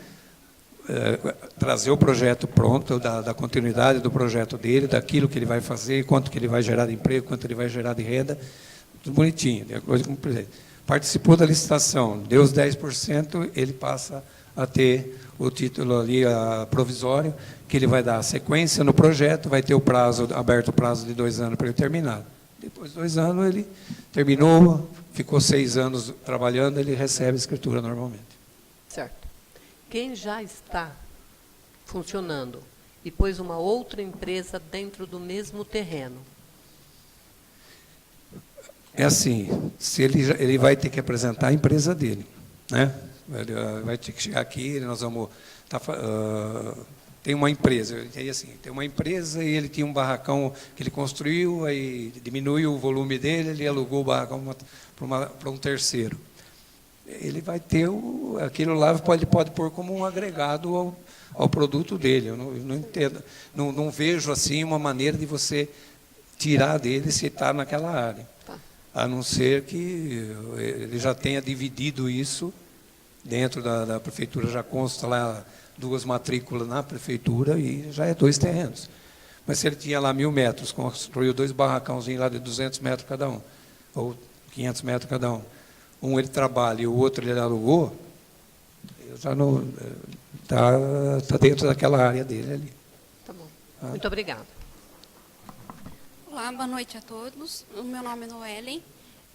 trazer o projeto pronto, da continuidade do projeto dele, daquilo que ele vai fazer, quanto que ele vai gerar de emprego, quanto ele vai gerar de renda, tudo bonitinho, de acordo com o presidente. Participou da licitação, deu os 10%, ele passa a ter o título ali provisório, que ele vai dar sequência no projeto, vai ter o prazo, aberto o prazo de 2 anos para ele terminar. Depois de 2 anos, ele terminou, ficou 6 anos trabalhando, ele recebe a escritura normalmente. Certo. Quem já está funcionando e pôs uma outra empresa dentro do mesmo terreno? É assim, se ele vai ter que apresentar a empresa dele, né? Ele vai ter que chegar aqui, nós vamos... tem uma empresa, tem uma empresa e ele tinha um barracão que ele construiu, aí diminuiu o volume dele, ele alugou o barracão para um terceiro. Ele vai ter aquilo lá, ele pode pôr como um agregado ao produto dele. Eu não entendo, não vejo assim uma maneira de você tirar dele se está naquela área. Tá. A não ser que ele já tenha dividido isso dentro da prefeitura, já consta lá 2 matrículas na prefeitura e já é 2 terrenos. Mas se ele tinha lá 1.000 metros, construiu 2 barracãozinhos lá de 200 metros cada um, ou 500 metros cada um, um ele trabalha e o outro ele alugou, já não está dentro daquela área dele ali. Tá bom. Muito obrigada. Olá, boa noite a todos. O meu nome é Noellen.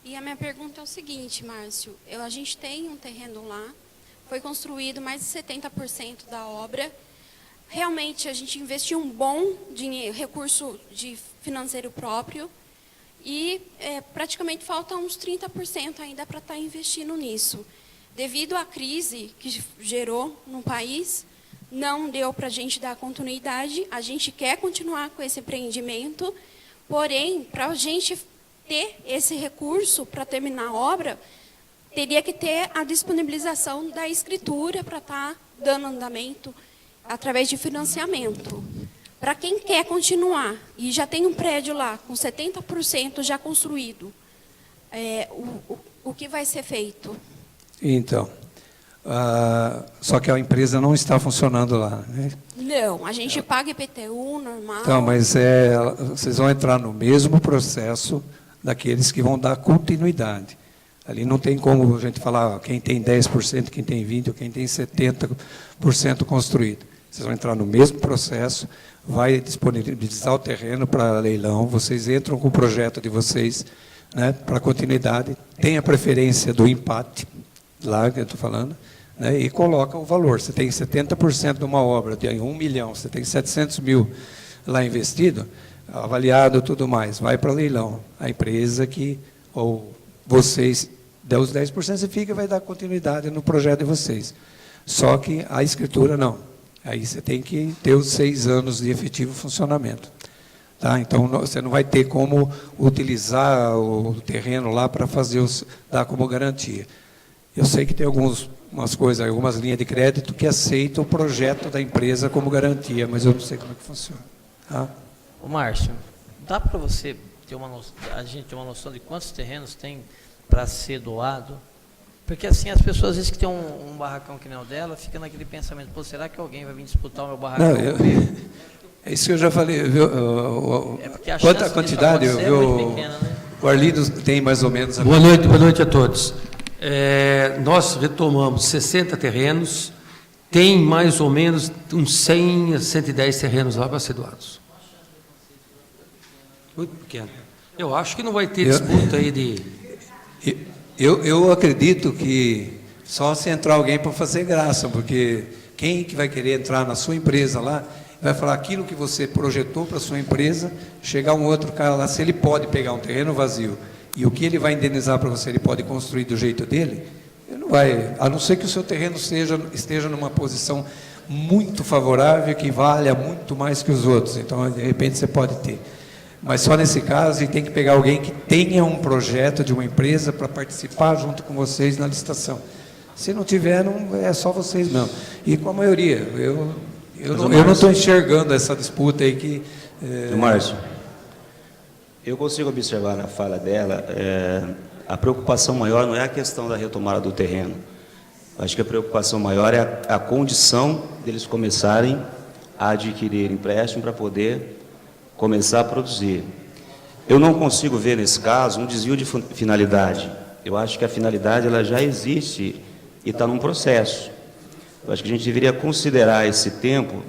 E a minha pergunta é o seguinte, Márcio. A gente tem um terreno lá, foi construído mais de 70% da obra. Realmente, a gente investiu um bom dinheiro, recurso financeiro próprio, e praticamente falta uns 30% ainda para estar investindo nisso. Devido à crise que gerou no país, não deu para a gente dar continuidade, a gente quer continuar com esse empreendimento, porém, para a gente ter esse recurso para terminar a obra, teria que ter a disponibilização da escritura para estar dando andamento através de financiamento. Para quem quer continuar e já tem um prédio lá com 70% já construído, o que vai ser feito? Então, só que a empresa não está funcionando lá, né? Não, a gente paga IPTU normal. Então, mas vocês vão entrar no mesmo processo daqueles que vão dar continuidade. Ali não tem como a gente falar quem tem 10%, quem tem 20%, ou quem tem 70% construído. Vocês vão entrar no mesmo processo, vai disponibilizar o terreno para leilão, vocês entram com o projeto de vocês, né, para continuidade, tem a preferência do empate, lá que eu estou falando, né, e coloca o valor. Você tem 70% de uma obra de 1 milhão, você tem 700 mil lá investido, avaliado tudo mais, vai para leilão. A empresa ou vocês, dão os 10%, você fica e vai dar continuidade no projeto de vocês. Só que a escritura não. Aí você tem que ter os 6 anos de efetivo funcionamento. Tá? Então, você não vai ter como utilizar o terreno lá para dar como garantia. Eu sei que tem algumas linhas de crédito que aceitam o projeto da empresa como garantia, mas eu não sei como é que funciona. Tá? Ô Márcio, dá para você ter a gente ter uma noção de quantos terrenos tem para ser doado? Porque assim, as pessoas às vezes que tem um barracão que nem o dela, fica naquele pensamento, pô, será que alguém vai vir disputar o meu barracão? Não, é isso que eu já falei, viu? Quanto à quantidade, viu? Pequena, né? O Arlindo tem mais ou menos... Boa noite a todos. Nós retomamos 60 terrenos, tem mais ou menos uns 100 a 110 terrenos lá para ser doados. Muito pequeno. Eu acho que não vai ter disputa aí de... Eu acredito que só se entrar alguém para fazer graça, porque quem que vai querer entrar na sua empresa lá, vai falar aquilo que você projetou para a sua empresa, chegar um outro cara lá, se ele pode pegar um terreno vazio, e o que ele vai indenizar para você, ele pode construir do jeito dele, ele não vai, a não ser que o seu terreno esteja numa posição muito favorável, que valha muito mais que os outros, então de repente você pode ter. Mas só nesse caso, e tem que pegar alguém que tenha um projeto de uma empresa para participar junto com vocês na licitação. Se não tiver, não, é só vocês não. E com a maioria, eu não estou enxergando essa disputa aí que... Márcio, eu consigo observar na fala dela, a preocupação maior não é a questão da retomada do terreno. Acho que a preocupação maior é a condição deles começarem a adquirir empréstimo para poder começar a produzir. Eu não consigo ver nesse caso um desvio de finalidade. Eu acho que a finalidade ela já existe e está num processo. Eu acho que a gente deveria considerar esse tempo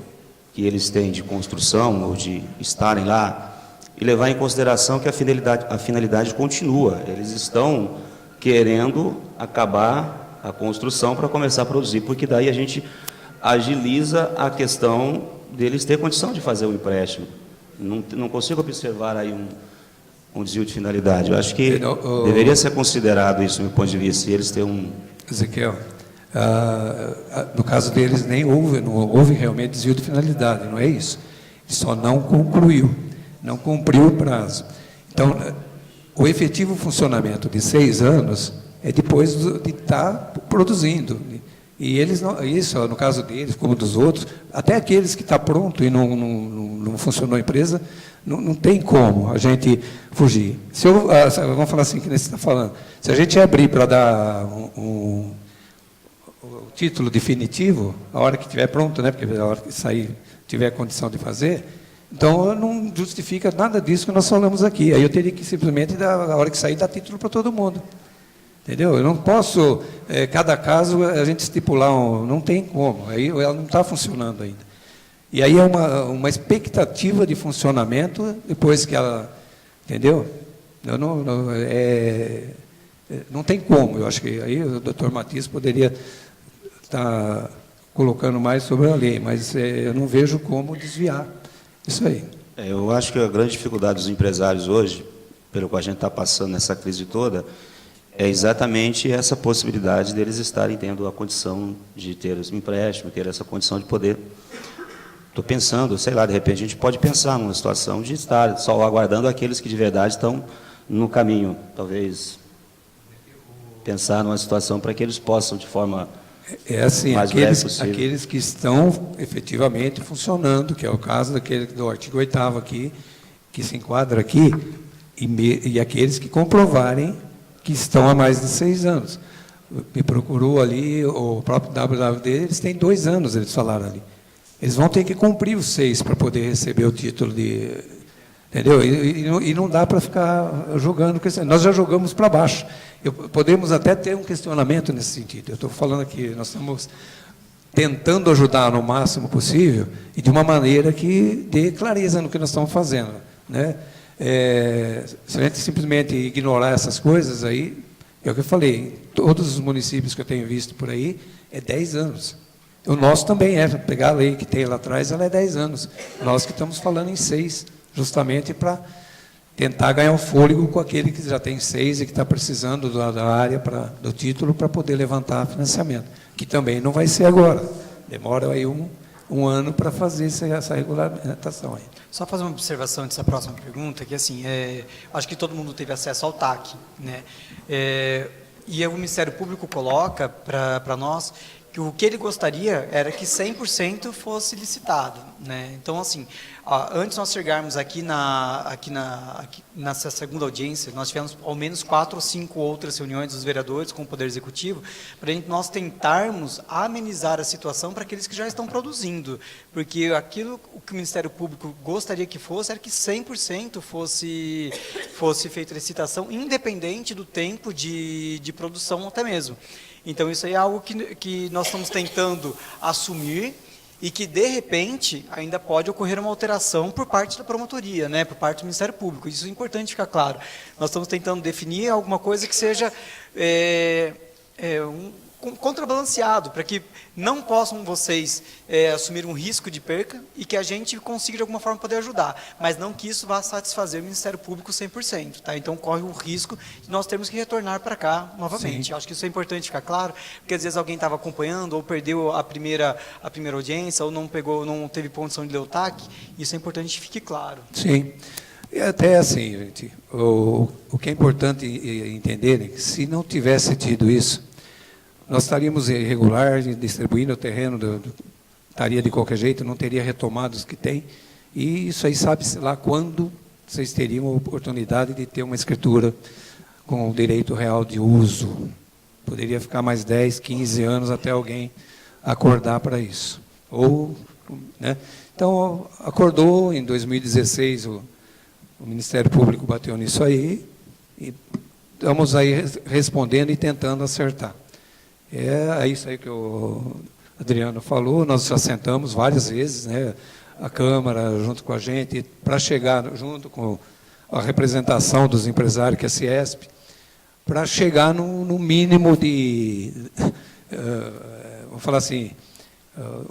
que eles têm de construção ou de estarem lá e levar em consideração que a finalidade continua. Eles estão querendo acabar a construção para começar a produzir, porque daí a gente agiliza a questão deles ter condição de fazer o empréstimo. Não consigo observar aí um desvio de finalidade. Eu acho que deveria ser considerado isso, do meu ponto de vista, se eles têm um... Ezequiel, no caso deles nem não houve realmente desvio de finalidade, não é isso. Só não concluiu, não cumpriu o prazo. Então, o efetivo funcionamento de 6 anos é depois de estar produzindo. E eles não, isso, no caso deles, como dos outros, até aqueles que estão pronto e não funcionou a empresa, não tem como a gente fugir. Vamos falar assim, que nem você está falando, se a gente abrir para dar o título definitivo, a hora que estiver pronto, né, porque a hora que sair, tiver condição de fazer, então não justifica nada disso que nós falamos aqui. Aí eu teria que simplesmente, a hora que sair, dar título para todo mundo. Entendeu? Eu não posso, cada caso, a gente estipular, não tem como, aí ela não está funcionando ainda. E aí é uma expectativa de funcionamento, depois que ela, entendeu? Não tem como, eu acho que aí o doutor Matias poderia estar colocando mais sobre a lei, mas eu não vejo como desviar isso aí. Eu acho que a grande dificuldade dos empresários hoje, pelo qual a gente está passando nessa crise toda, é exatamente essa possibilidade deles estarem tendo a condição de ter esse empréstimo, ter essa condição de poder... Estou pensando, sei lá, de repente a gente pode pensar numa situação de estar só aguardando aqueles que de verdade estão no caminho. Talvez pensar numa situação para que eles possam, de forma assim, mais breve possível. Aqueles que estão efetivamente funcionando, que é o caso do artigo 8º aqui, que se enquadra aqui, e aqueles que comprovarem que estão há mais de 6 anos. Me procurou ali, o próprio WWD, eles têm 2 anos, eles falaram ali. Eles vão ter que cumprir os 6 para poder receber o título de... Entendeu? E não dá para ficar jogando. Nós já jogamos para baixo. Podemos até ter um questionamento nesse sentido. Eu estou falando aqui, nós estamos tentando ajudar no máximo possível e de uma maneira que dê clareza no que nós estamos fazendo, né? Se a gente simplesmente ignorar essas coisas aí, é o que eu falei, todos os municípios que eu tenho visto por aí, é 10 anos. O nosso também pegar a lei que tem lá atrás, ela é 10 anos. Nós que estamos falando em 6, justamente para tentar ganhar um fôlego com aquele que já tem 6 e que está precisando da área, do título, para poder levantar financiamento, que também não vai ser agora. Demora aí um ano para fazer essa regulamentação aí. Só fazer uma observação dessa próxima pergunta, que assim, acho que todo mundo teve acesso ao TAC, né? E o Ministério Público coloca para nós que o que ele gostaria era que 100% fosse licitado, né? Então, assim, antes nós chegarmos aqui nessa segunda audiência, nós tivemos ao menos 4 ou 5 outras reuniões dos vereadores com o Poder Executivo, para nós tentarmos amenizar a situação para aqueles que já estão produzindo, porque aquilo que o Ministério Público gostaria que fosse era que 100% fosse feita a licitação, independente do tempo de produção até mesmo. Então, isso aí é algo que nós estamos tentando assumir e que, de repente, ainda pode ocorrer uma alteração por parte da promotoria, né, por parte do Ministério Público. Isso é importante ficar claro. Nós estamos tentando definir alguma coisa que seja contrabalanceado, para que não possam vocês assumir um risco de perca e que a gente consiga, de alguma forma, poder ajudar, mas não que isso vá satisfazer o Ministério Público 100%. Tá? Então, corre o risco de nós termos que retornar para cá novamente. Acho que isso é importante ficar claro, porque às vezes alguém estava acompanhando ou perdeu a primeira audiência ou não teve condição de ler o TAC. Isso é importante que fique claro. Sim. E até assim, gente, o que é importante entender é que se não tivesse tido isso, nós estaríamos irregular, distribuindo o terreno, estaria de qualquer jeito, não teria retomado os que tem, e isso aí sabe-se lá quando vocês teriam a oportunidade de ter uma escritura com o direito real de uso. Poderia ficar mais 10, 15 anos até alguém acordar para isso. Né? Então, acordou, em 2016, o Ministério Público bateu nisso aí, e estamos aí respondendo e tentando acertar. É isso aí que o Adriano falou, nós já sentamos várias vezes, né, a Câmara junto com a gente, para chegar junto com a representação dos empresários, que é a Ciesp, para chegar no mínimo de, vamos falar assim,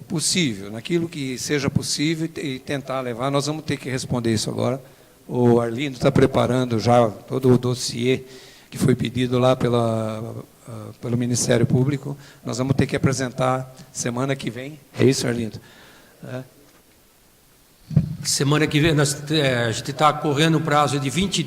possível, naquilo que seja possível e tentar levar. Nós vamos ter que responder isso agora. O Arlindo está preparando já todo o dossiê que foi pedido lá pelo Ministério Público. Nós vamos ter que apresentar semana que vem. É isso, Arlindo? Semana que vem, a gente está correndo o prazo de 20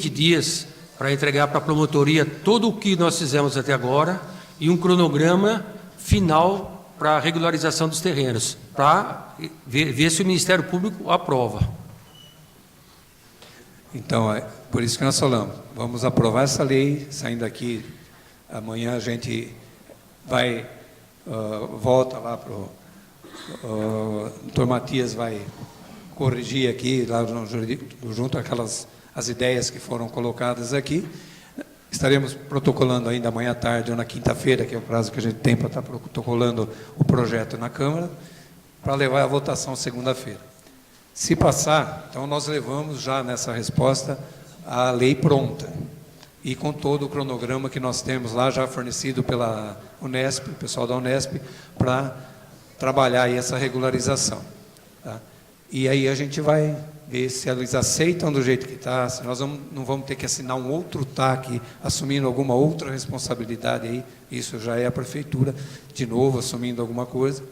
dias para entregar para a promotoria tudo o que nós fizemos até agora e um cronograma final para a regularização dos terrenos, para ver se o Ministério Público aprova. Então, por isso que nós falamos, vamos aprovar essa lei, saindo daqui, amanhã a gente vai, volta lá para o doutor Matias, vai corrigir aqui, lá junto àquelas as ideias que foram colocadas aqui. Estaremos protocolando ainda amanhã à tarde ou na quinta-feira, que é o prazo que a gente tem para estar protocolando o projeto na Câmara, para levar à votação segunda-feira. Se passar, então nós levamos já nessa resposta a lei pronta e com todo o cronograma que nós temos lá já fornecido pela Unesp, o pessoal da Unesp, para trabalhar aí essa regularização. Tá? E aí a gente vai ver se eles aceitam do jeito que está, se nós não vamos ter que assinar um outro TAC assumindo alguma outra responsabilidade aí, isso já é a prefeitura de novo assumindo alguma coisa,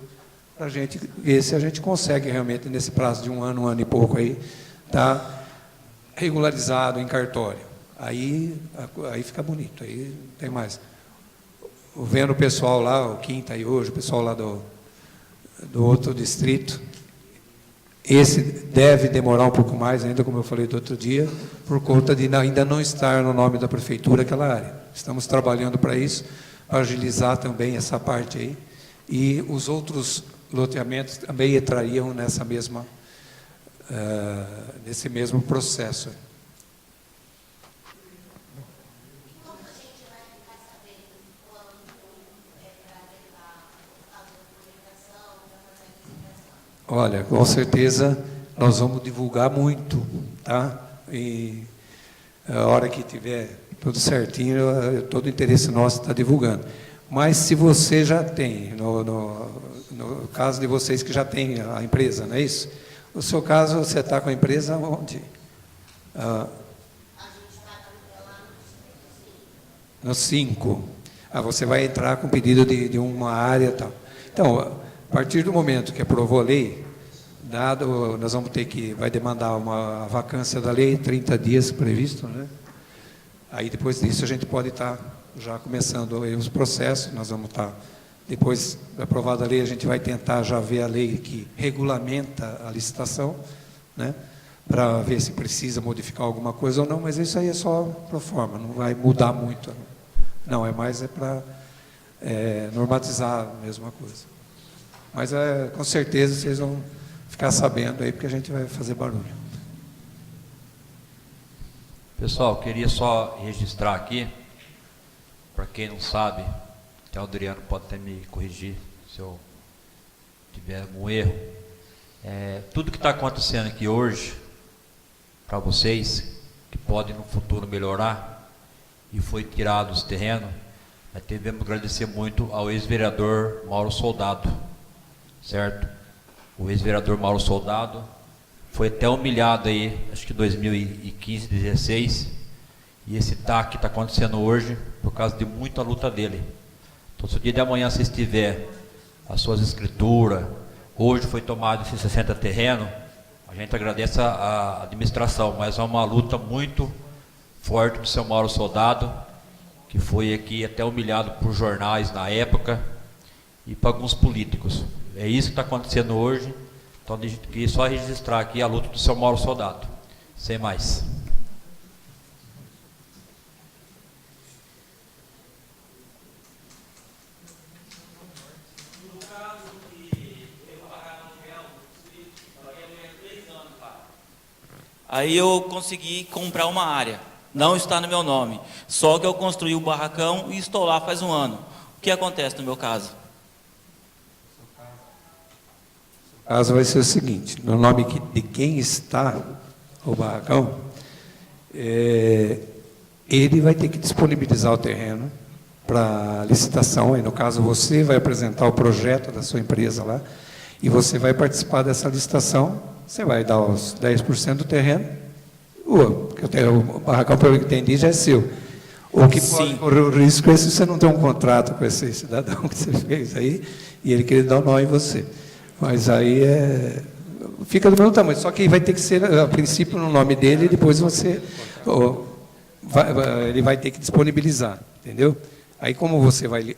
para a gente ver se a gente consegue realmente, nesse prazo de um ano e pouco aí, tá regularizado em cartório. Aí fica bonito, aí não tem mais. Vendo o pessoal lá, o Kim está aí hoje, o pessoal lá do outro distrito, esse deve demorar um pouco mais ainda, como eu falei do outro dia, por conta de ainda não estar no nome da prefeitura aquela área. Estamos trabalhando para isso, para agilizar também essa parte aí, e os outros loteamentos também entrariam nesse mesmo processo. Olha, com certeza nós vamos divulgar muito, tá? E a hora que tiver tudo certinho, todo o interesse nosso está divulgando. Mas se você já tem, no caso de vocês que já tem a empresa, não é isso? No seu caso, você está com a empresa onde? No 5. Você vai entrar com pedido de uma área e tal. Então, a partir do momento que aprovou a lei, nós vamos ter que, vai demandar uma vacância da lei, 30 dias previsto, né? Aí depois disso a gente pode estar já começando os processos, nós vamos estar Depois da aprovada a lei, a gente vai tentar já ver a lei que regulamenta a licitação, né, para ver se precisa modificar alguma coisa ou não, mas isso aí é só pro forma, não vai mudar muito. Não, é mais para normatizar a mesma coisa. Mas com certeza vocês vão ficar sabendo aí, porque a gente vai fazer barulho. Pessoal, queria só registrar aqui, para quem não sabe, até o Adriano pode até me corrigir se eu tiver algum erro. Tudo que está acontecendo aqui hoje, para vocês, que podem no futuro melhorar, e foi tirado os terrenos, nós devemos agradecer muito ao ex-vereador Mauro Soldado, certo? O ex-vereador Mauro Soldado foi até humilhado aí, acho que 2015, 2016, e esse TAC está acontecendo hoje por causa de muita luta dele. Então, se o dia de amanhã vocês tiver as suas escrituras, hoje foi tomado esses 60 terrenos, a gente agradece a administração, mas é uma luta muito forte do seu Mauro Soldado, que foi aqui até humilhado por jornais na época e por alguns políticos. É isso que está acontecendo hoje. Então, a gente queria só registrar aqui a luta do seu Mauro Soldado. Sem mais. Aí eu consegui comprar uma área, não está no meu nome, só que eu construí o barracão e estou lá faz um ano. O que acontece no meu caso? O caso vai ser o seguinte, no nome de quem está o barracão, ele vai ter que disponibilizar o terreno para licitação, aí no caso você vai apresentar o projeto da sua empresa lá, e você vai participar dessa licitação, você vai dar os 10% do terreno, porque o barracão, pelo que entendi, já é seu. O que pode correr o risco é se você não tem um contrato com esse cidadão que você fez aí, e ele querer dar um nó em você. Mas aí fica do mesmo tamanho, só que vai ter que ser, a princípio, no nome dele, e depois ele vai ter que disponibilizar, entendeu? Aí, como você vai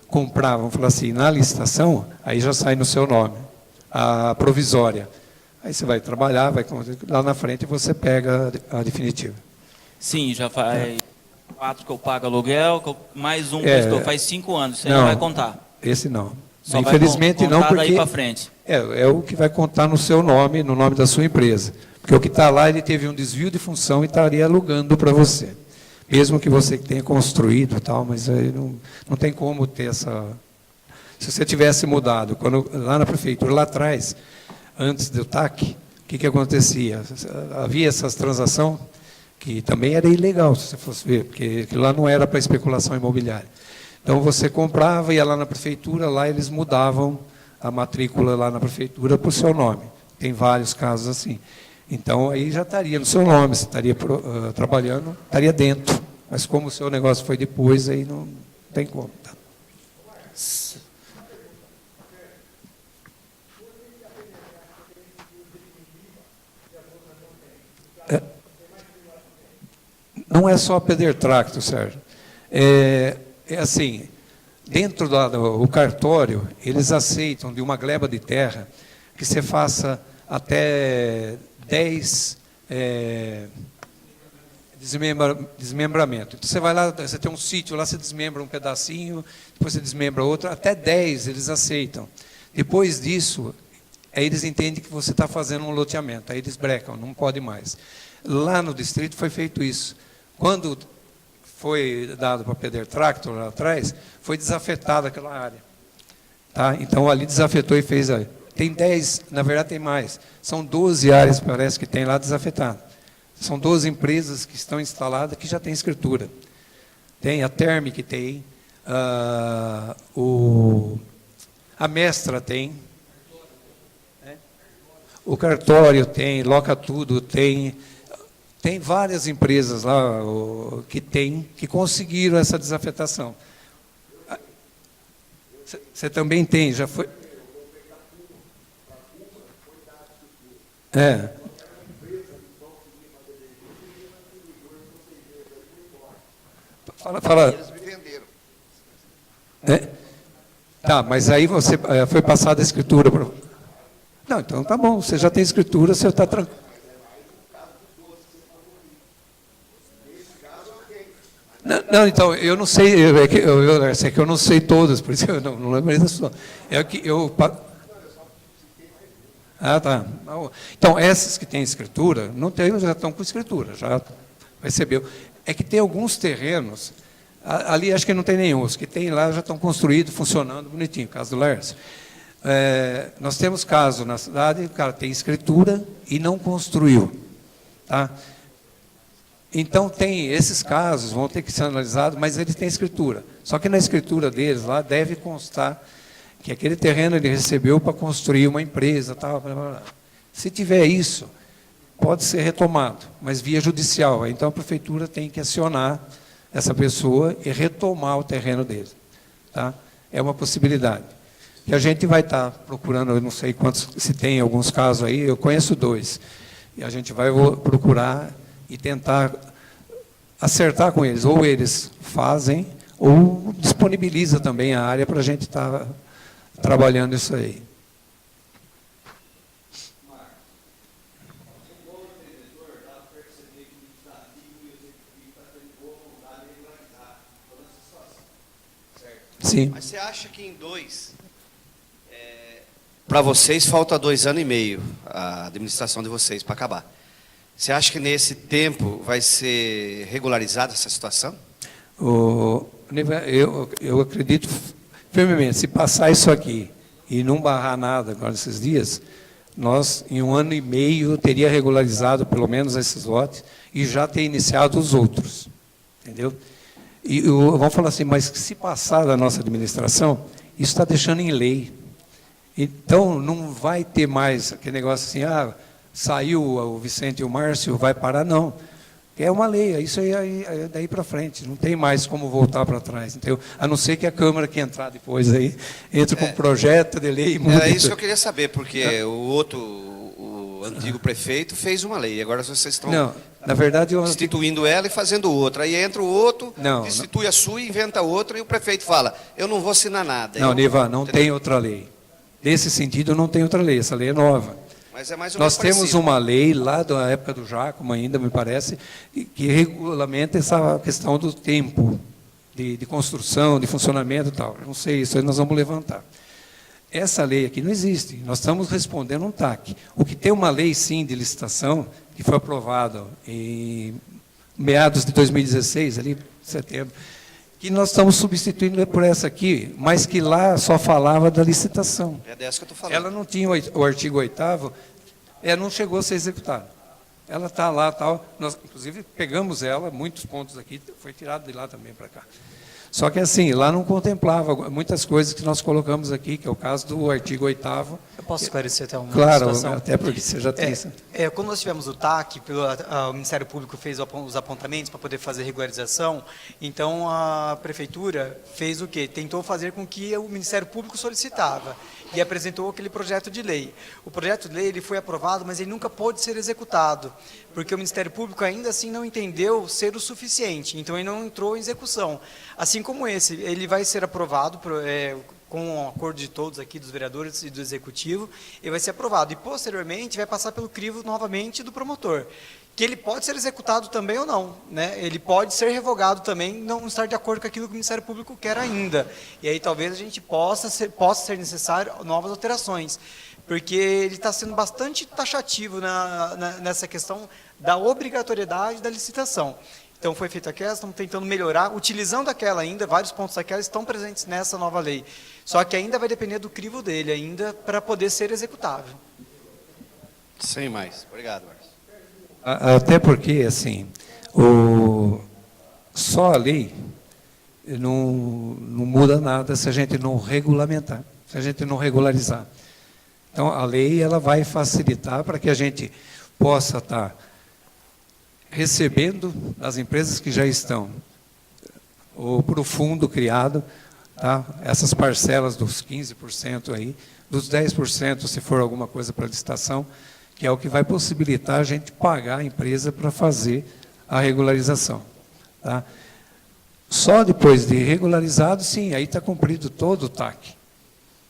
comprar, vamos falar assim, na licitação, aí já sai no seu nome, a provisória. Aí você vai trabalhar, lá na frente você pega a definitiva. Sim, já faz 4 que eu pago aluguel, mais um que eu estou, faz 5 anos, você não vai contar. Esse não. Só infelizmente não, porque daí para frente. É o que vai contar no seu nome, no nome da sua empresa. Porque o que está lá, ele teve um desvio de função e estaria alugando para você. Mesmo que você tenha construído e tal, mas aí não tem como ter essa... Se você tivesse mudado, lá na prefeitura, lá atrás, antes do TAC, o que acontecia? Havia essas transações que também era ilegal, se você fosse ver, porque aquilo lá não era para especulação imobiliária. Então, você comprava, ia lá na prefeitura, lá eles mudavam a matrícula lá na prefeitura para o seu nome. Tem vários casos assim. Então, aí já estaria no seu nome, você estaria trabalhando, estaria dentro. Mas como o seu negócio foi depois, aí não tem como. Tá? Não é só Pedertracto, Sérgio. É assim, dentro do cartório, eles aceitam de uma gleba de terra que você faça até 10 desmembramento. Então, você vai lá, você tem um sítio, lá você desmembra um pedacinho, depois você desmembra outro, até 10 eles aceitam. Depois disso, aí eles entendem que você está fazendo um loteamento, aí eles brecam, não pode mais. Lá no distrito foi feito isso. Quando foi dado para Pedertracto lá atrás, foi desafetada aquela área. Tá? Então, ali desafetou e fez... Tem 10, na verdade tem mais. São 12 áreas, parece que tem lá desafetado. São 12 empresas que estão instaladas que já têm escritura. Tem a Termic, tem, a Mestra tem, o Cartório tem, Loca Tudo tem várias empresas lá que conseguiram essa desafetação. Você também tem, já foi... Fala. Eles me venderam. Tá, mas aí você foi passada a escritura para... Não, então tá bom, você já tem escritura, você está tranquilo. Não, então, eu não sei, é que eu não sei todas, por isso eu não lembro da sua. É que eu... Ah, tá. Então, essas que têm escritura, não tem, já estão com escritura, já recebeu. É que tem alguns terrenos, ali acho que não tem nenhum, os que tem lá já estão construídos, funcionando bonitinho, caso do Lércio. Nós temos caso na cidade, o cara tem escritura e não construiu. Tá? Então, tem esses casos, vão ter que ser analisados, mas eles têm escritura. Só que na escritura deles lá deve constar que aquele terreno ele recebeu para construir uma empresa. Tal, blá, blá, blá. Se tiver isso, pode ser retomado, mas via judicial. Então, a prefeitura tem que acionar essa pessoa e retomar o terreno dele. Tá? É uma possibilidade. E a gente vai estar procurando, eu não sei quantos, se tem alguns casos aí, eu conheço 2. E a gente vai procurar e tentar acertar com eles. Ou eles fazem, ou disponibiliza também a área para a gente estar trabalhando isso aí. Sim. Mas você acha que em 2, para vocês falta 2 anos e meio a administração de vocês para acabar? Você acha que nesse tempo vai ser regularizada essa situação? Eu acredito firmemente, se passar isso aqui e não barrar nada agora nesses dias, nós, em 1 ano e meio, teria regularizado pelo menos esses lotes e já ter iniciado os outros. Entendeu? E vamos falar assim, mas se passar da nossa administração, isso está deixando em lei. Então, não vai ter mais aquele negócio assim, saiu o Vicente e o Márcio, vai parar, não. É uma lei, é isso aí daí para frente, não tem mais como voltar para trás. Entendeu? A não ser que a Câmara que entrar depois aí, entre com um projeto de lei e muda. Era isso que eu queria saber, porque o antigo prefeito fez uma lei, agora vocês estão na verdade, instituindo ela e fazendo outra. Aí entra o outro, destitui a sua, inventa outra, e o prefeito fala, eu não vou assinar nada. Não, Niva, não tem outra lei. Nesse sentido, não tem outra lei, essa lei é nova. Mas é mais ou Nós menos temos parecido. uma lei lá da época do Giacomo ainda, me parece, que regulamenta essa questão do tempo de construção, de funcionamento e tal. Não sei, isso aí nós vamos levantar. Essa lei aqui não existe, nós estamos respondendo um TAC. O que tem uma lei, sim, de licitação, que foi aprovada em meados de 2016, ali, setembro, que nós estamos substituindo por essa aqui, mas que lá só falava da licitação. É dessa que eu estou falando. Ela não tinha o artigo 8º, não chegou a ser executada. Ela está lá, tal. Nós, inclusive, pegamos ela, muitos pontos aqui, foi tirado de lá também para cá. Só que, assim, lá não contemplava muitas coisas que nós colocamos aqui, que é o caso do artigo 8º. Eu posso esclarecer até uma situação? Claro, até porque você já tem isso. Quando nós tivemos o TAC, o Ministério Público fez os apontamentos para poder fazer regularização, então a Prefeitura fez o quê? Tentou fazer com que o Ministério Público solicitava e apresentou aquele projeto de lei. O projeto de lei ele foi aprovado, mas ele nunca pôde ser executado, porque o Ministério Público ainda assim não entendeu ser o suficiente, então ele não entrou em execução. Assim como esse, ele vai ser aprovado com o acordo de todos aqui, dos vereadores e do Executivo, ele vai ser aprovado. E, posteriormente, vai passar pelo crivo novamente do promotor, que ele pode ser executado também ou não. Né? Ele pode ser revogado também, não estar de acordo com aquilo que o Ministério Público quer ainda. E aí talvez a gente possa ser necessário novas alterações, porque ele está sendo bastante taxativo nessa questão da obrigatoriedade da licitação. Então, foi feita aquela, estamos tentando melhorar, utilizando aquela ainda, vários pontos daquela estão presentes nessa nova lei. Só que ainda vai depender do crivo dele, ainda, para poder ser executável. Sem mais. Obrigado, Márcio. Até porque, assim, só a lei não muda nada se a gente não regulamentar, se a gente não regularizar. Então, a lei ela vai facilitar para que a gente possa estar recebendo das empresas que já estão, ou para o fundo criado, tá? Essas parcelas dos 15% aí, dos 10% se for alguma coisa para licitação, que é o que vai possibilitar a gente pagar a empresa para fazer a regularização. Tá? Só depois de regularizado, sim, aí está cumprido todo o TAC.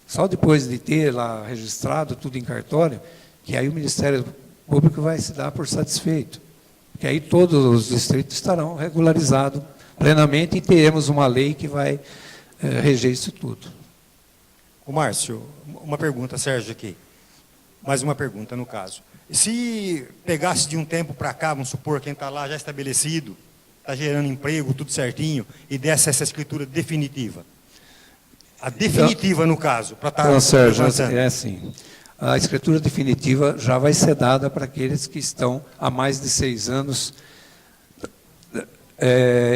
Só depois de ter lá registrado tudo em cartório, que aí o Ministério Público vai se dar por satisfeito. Que aí todos os distritos estarão regularizados plenamente e teremos uma lei que vai reger isso tudo. O Márcio, uma pergunta, Sérgio, aqui. Mais uma pergunta, no caso. Se pegasse de um tempo para cá, vamos supor, quem está lá já estabelecido, está gerando emprego, tudo certinho, e desse essa escritura definitiva. A definitiva, no caso, para estar... Então, Sérgio, é assim, a escritura definitiva já vai ser dada para aqueles que estão há mais de 6 anos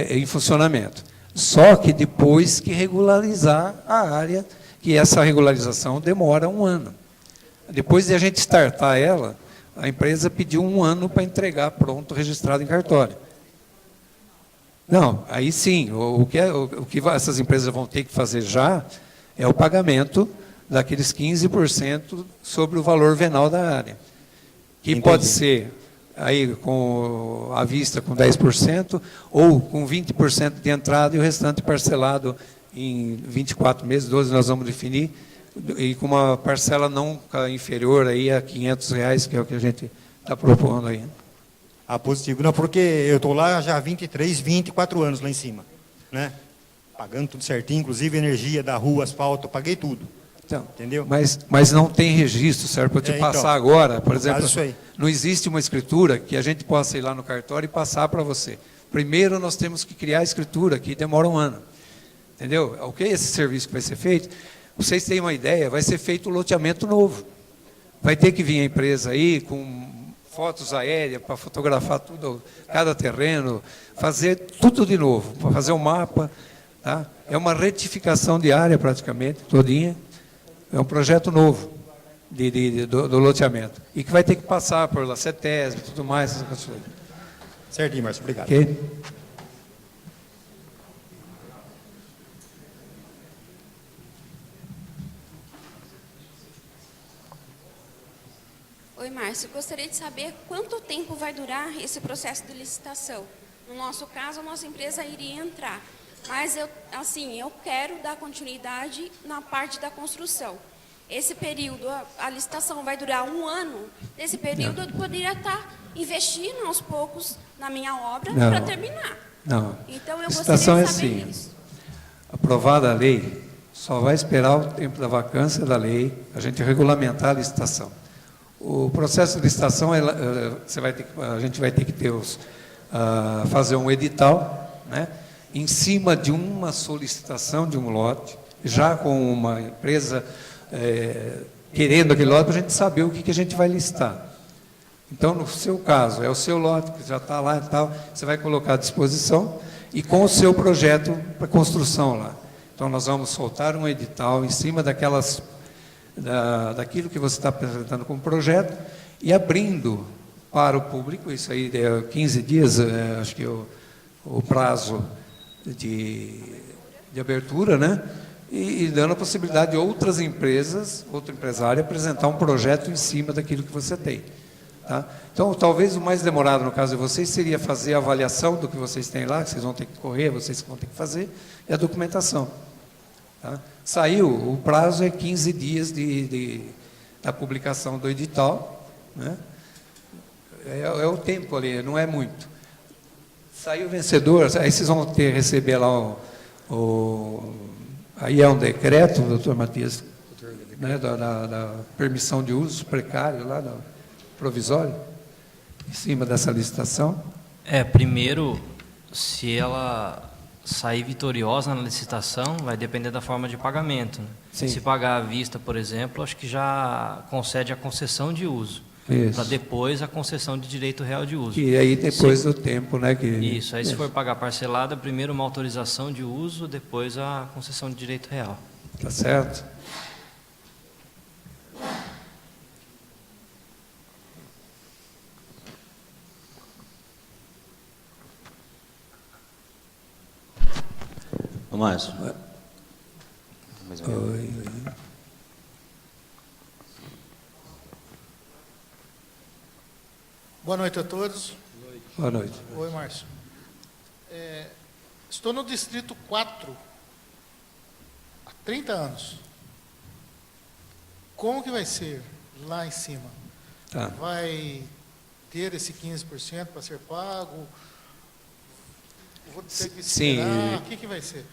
em funcionamento. Só que depois que regularizar a área, que essa regularização demora 1 ano. Depois de a gente startar ela, a empresa pediu 1 ano para entregar pronto, registrado em cartório. Não, aí sim, o que essas empresas vão ter que fazer já é o pagamento daqueles 15% sobre o valor venal da área. Que Entendi. Pode ser aí com à vista com 10%, ou com 20% de entrada e o restante parcelado em 24 meses, 12 nós vamos definir, e com uma parcela nunca inferior aí a R$500, que é o que a gente está propondo aí. Ah, positivo. Não, porque eu estou lá já há 23, 24 anos lá em cima, né? Pagando tudo certinho, inclusive energia da rua, asfalto, eu paguei tudo. Então, entendeu? Mas não tem registro, certo? Para eu te passar então, agora, por no exemplo, caso, isso aí. não existe uma escritura que a gente possa ir lá no cartório e passar para você. Primeiro nós temos que criar a escritura, que demora 1 ano. Entendeu? O que é esse serviço que vai ser feito? Vocês têm uma ideia, vai ser feito o loteamento novo. Vai ter que vir a empresa aí com fotos aéreas para fotografar tudo, cada terreno, fazer tudo de novo, para fazer um mapa. Tá? É uma retificação de área praticamente, todinha. É um projeto novo do loteamento. E que vai ter que passar por lá, CETESB e tudo mais. Essas coisas. Certinho, Márcio, obrigado. Ok? Oi, Márcio. Gostaria de saber quanto tempo vai durar esse processo de licitação. No nosso caso, a nossa empresa iria entrar. Mas eu quero dar continuidade na parte da construção. Esse período, a licitação vai durar 1 ano. Nesse período, eu poderia estar investindo aos poucos na minha obra para terminar. Não. Então, eu A licitação gostaria de saber assim, isso. aprovada a lei, só vai esperar o tempo da vacância da lei, a gente regulamentar a licitação. O processo de licitação, a gente vai ter que fazer um edital, né, em cima de uma solicitação de um lote, já com uma empresa querendo aquele lote, para a gente saber o que a gente vai listar. Então, no seu caso, é o seu lote que já está lá e tal, você vai colocar à disposição e com o seu projeto para construção lá. Então, nós vamos soltar um edital em cima daquilo que você está apresentando como projeto e abrindo para o público, isso aí é 15 dias, acho que o prazo de abertura, né? E dando a possibilidade de outras empresas, outro empresário, apresentar um projeto em cima daquilo que você tem. Tá? Então, talvez o mais demorado, no caso de vocês, seria fazer a avaliação do que vocês têm lá, que vocês vão ter que correr, vocês vão ter que fazer, e a documentação. Tá? Saiu, o prazo é 15 dias da publicação do edital, né? É o tempo ali, não é muito. Saiu o vencedor, aí vocês vão receber lá aí é um decreto, doutor Matias, né, da permissão de uso precário, lá, provisório, em cima dessa licitação. Primeiro, se ela sair vitoriosa na licitação, vai depender da forma de pagamento. Né? Se pagar à vista, por exemplo, acho que já concede a concessão de uso. Para depois a concessão de direito real de uso. E aí depois do tempo, né? Isso, aí se for pagar parcelada, primeiro uma autorização de uso, depois a concessão de direito real. Tá certo? Ô, Márcio. Oi. Boa noite a todos. Boa noite. Oi, Márcio. estou no Distrito 4 há 30 anos. Como que vai ser lá em cima? Tá. Vai ter esse 15% para ser pago? Vou ter que Sim. esperar? O que vai ser?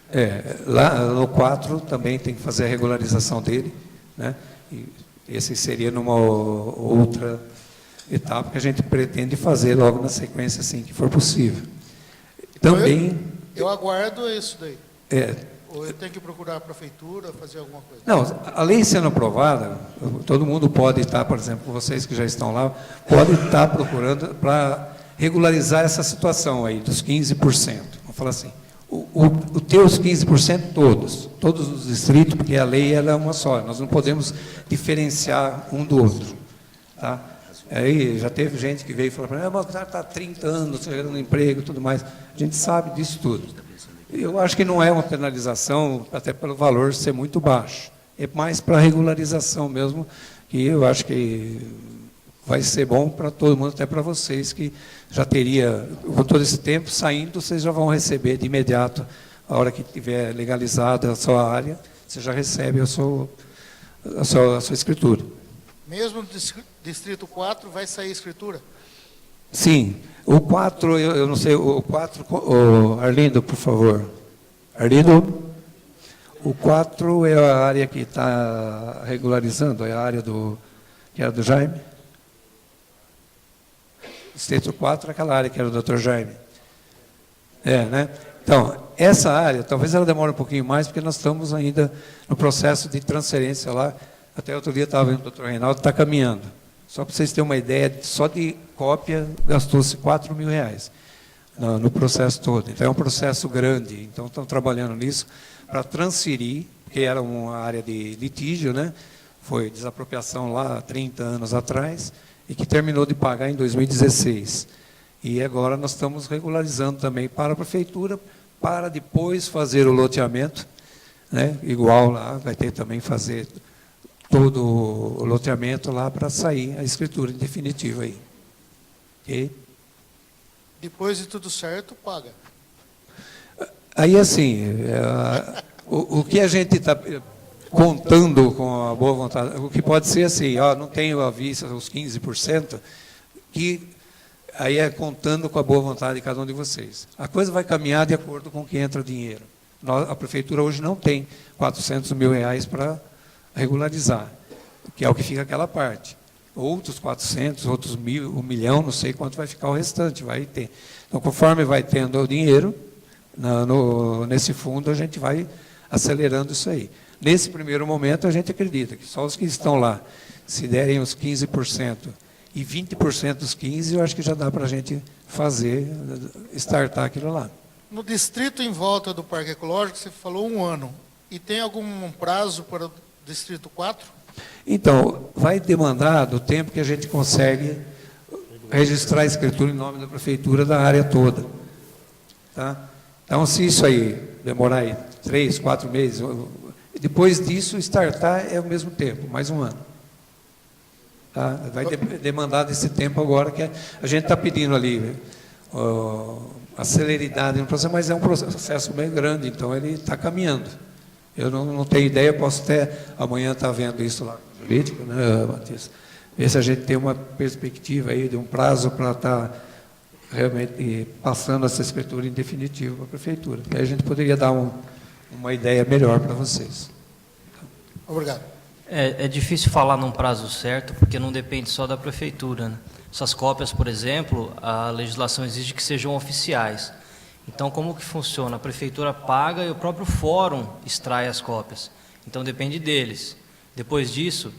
Lá no 4 também tem que fazer a regularização dele, né? E esse seria numa outra etapa que a gente pretende fazer logo na sequência, assim que for possível. Também... Eu aguardo isso daí. É, Ou eu tenho que procurar a prefeitura, fazer alguma coisa? não, a lei sendo aprovada, todo mundo pode estar, por exemplo, vocês que já estão lá, pode estar procurando para regularizar essa situação aí, dos 15%. Vamos falar assim, o ter os 15% todos os distritos, porque a lei ela é uma só, nós não podemos diferenciar um do outro. Tá? Aí já teve gente que veio e falou para mim, mas está há 30 anos gerando emprego e tudo mais. A gente sabe disso tudo. Eu acho que não é uma penalização, até pelo valor ser muito baixo. É mais para regularização mesmo, que eu acho que vai ser bom para todo mundo, até para vocês, que já teria, com todo esse tempo, saindo, vocês já vão receber de imediato, a hora que tiver legalizada a sua área, você já recebe a sua escritura. Mesmo no Distrito 4 vai sair escritura? Sim. O 4, eu não sei, o 4, Arlindo, por favor. Arlindo? O 4 é a área que está regularizando, é a área que era do Jaime? Distrito 4 é aquela área que era do Dr. Jaime. Né? Então, essa área, talvez ela demore um pouquinho mais, porque nós estamos ainda no processo de transferência lá. Até outro dia estava vendo o Dr. Reinaldo, está caminhando. Só para vocês terem uma ideia, só de cópia gastou-se R$4.000 no processo todo. Então, é um processo grande. Então, estão trabalhando nisso para transferir, porque era uma área de litígio, né? Foi desapropriação lá há 30 anos atrás, e que terminou de pagar em 2016. E agora nós estamos regularizando também para a prefeitura, para depois fazer o loteamento, né? Igual lá, vai ter também fazer todo o loteamento lá para sair a escritura em definitiva aí. Okay? Depois de tudo certo, paga. Aí, assim, o que a gente está contando com a boa vontade, o que pode ser assim, não tenho à vista os 15%, que aí é contando com a boa vontade de cada um de vocês. A coisa vai caminhar de acordo com o que entra o dinheiro. A prefeitura hoje não tem R$400 mil para regularizar, que é o que fica aquela parte. Outros 400, outros 1.000, 1 milhão, não sei quanto vai ficar o restante, vai ter. Então, conforme vai tendo o dinheiro, nesse fundo, a gente vai acelerando isso aí. Nesse primeiro momento, a gente acredita que só os que estão lá, se derem os 15% e 20% dos 15%, eu acho que já dá para a gente fazer, startar aquilo lá. No distrito em volta do Parque Ecológico, você falou 1 ano. E tem algum prazo para o Distrito 4? Então, vai demandar do tempo que a gente consegue registrar a escritura em nome da prefeitura da área toda. Tá? Então, se isso aí demorar aí 3, 4 meses, depois disso, startar é o mesmo tempo, mais 1 ano. Tá? Vai demandar desse tempo agora, que a gente está pedindo ali a celeridade no processo, mas é um processo bem grande, então ele está caminhando. Eu não tenho ideia, posso até amanhã estar vendo isso lá no jurídico, né, Matias? Ver se a gente tem uma perspectiva aí de um prazo para estar realmente passando essa escritura em definitivo para a prefeitura. Aí a gente poderia dar uma ideia melhor para vocês. Obrigado. É difícil falar num prazo certo, porque não depende só da prefeitura, né? Essas cópias, por exemplo, a legislação exige que sejam oficiais. Então, como que funciona? A prefeitura paga e o próprio fórum extrai as cópias. Então, depende deles. Depois disso,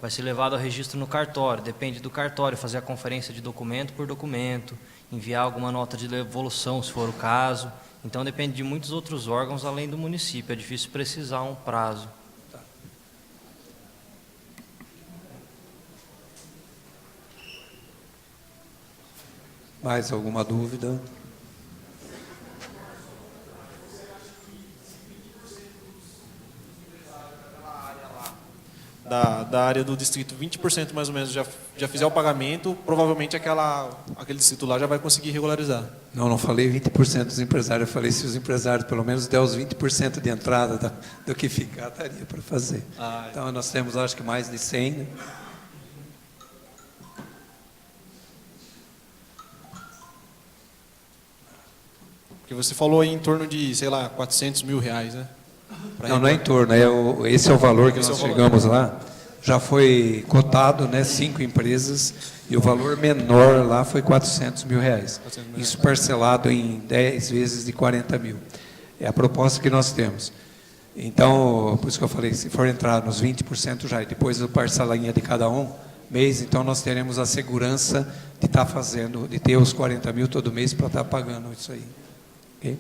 vai ser levado ao registro no cartório. Depende do cartório fazer a conferência de documento por documento, enviar alguma nota de devolução, se for o caso. Então, depende de muitos outros órgãos além do município. É difícil precisar um prazo. Mais alguma dúvida? da área do distrito, 20% mais ou menos já fizer o pagamento, provavelmente aquele distrito lá já vai conseguir regularizar. Não falei 20% dos empresários, eu falei se os empresários pelo menos der os 20% de entrada do que ficar, daria para fazer. Então nós temos, acho que mais de 100, né? Porque você falou em torno de, sei lá, 400 mil reais, né? Não é em torno, esse é o valor que nós chegamos lá. Já foi cotado, né, 5 empresas, e o valor menor lá foi 400 mil reais. Isso parcelado em 10 vezes de 40 mil. É a proposta que nós temos. Então, por isso que eu falei, se for entrar nos 20% já, e depois do parcelinha de cada mês, então nós teremos a segurança de estar fazendo, de ter os 40 mil todo mês para estar pagando isso aí. Ok?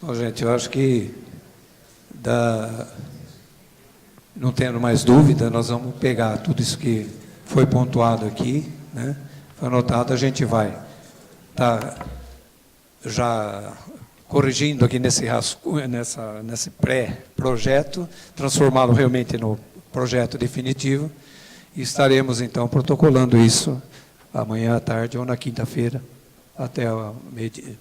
Bom, gente, eu acho que, não tendo mais dúvida, nós vamos pegar tudo isso que foi pontuado aqui, né? Foi anotado, a gente vai estar já corrigindo aqui nesse pré-projeto, transformá-lo realmente no projeto definitivo, e estaremos, então, protocolando isso amanhã à tarde ou na quinta-feira, até o meio-dia.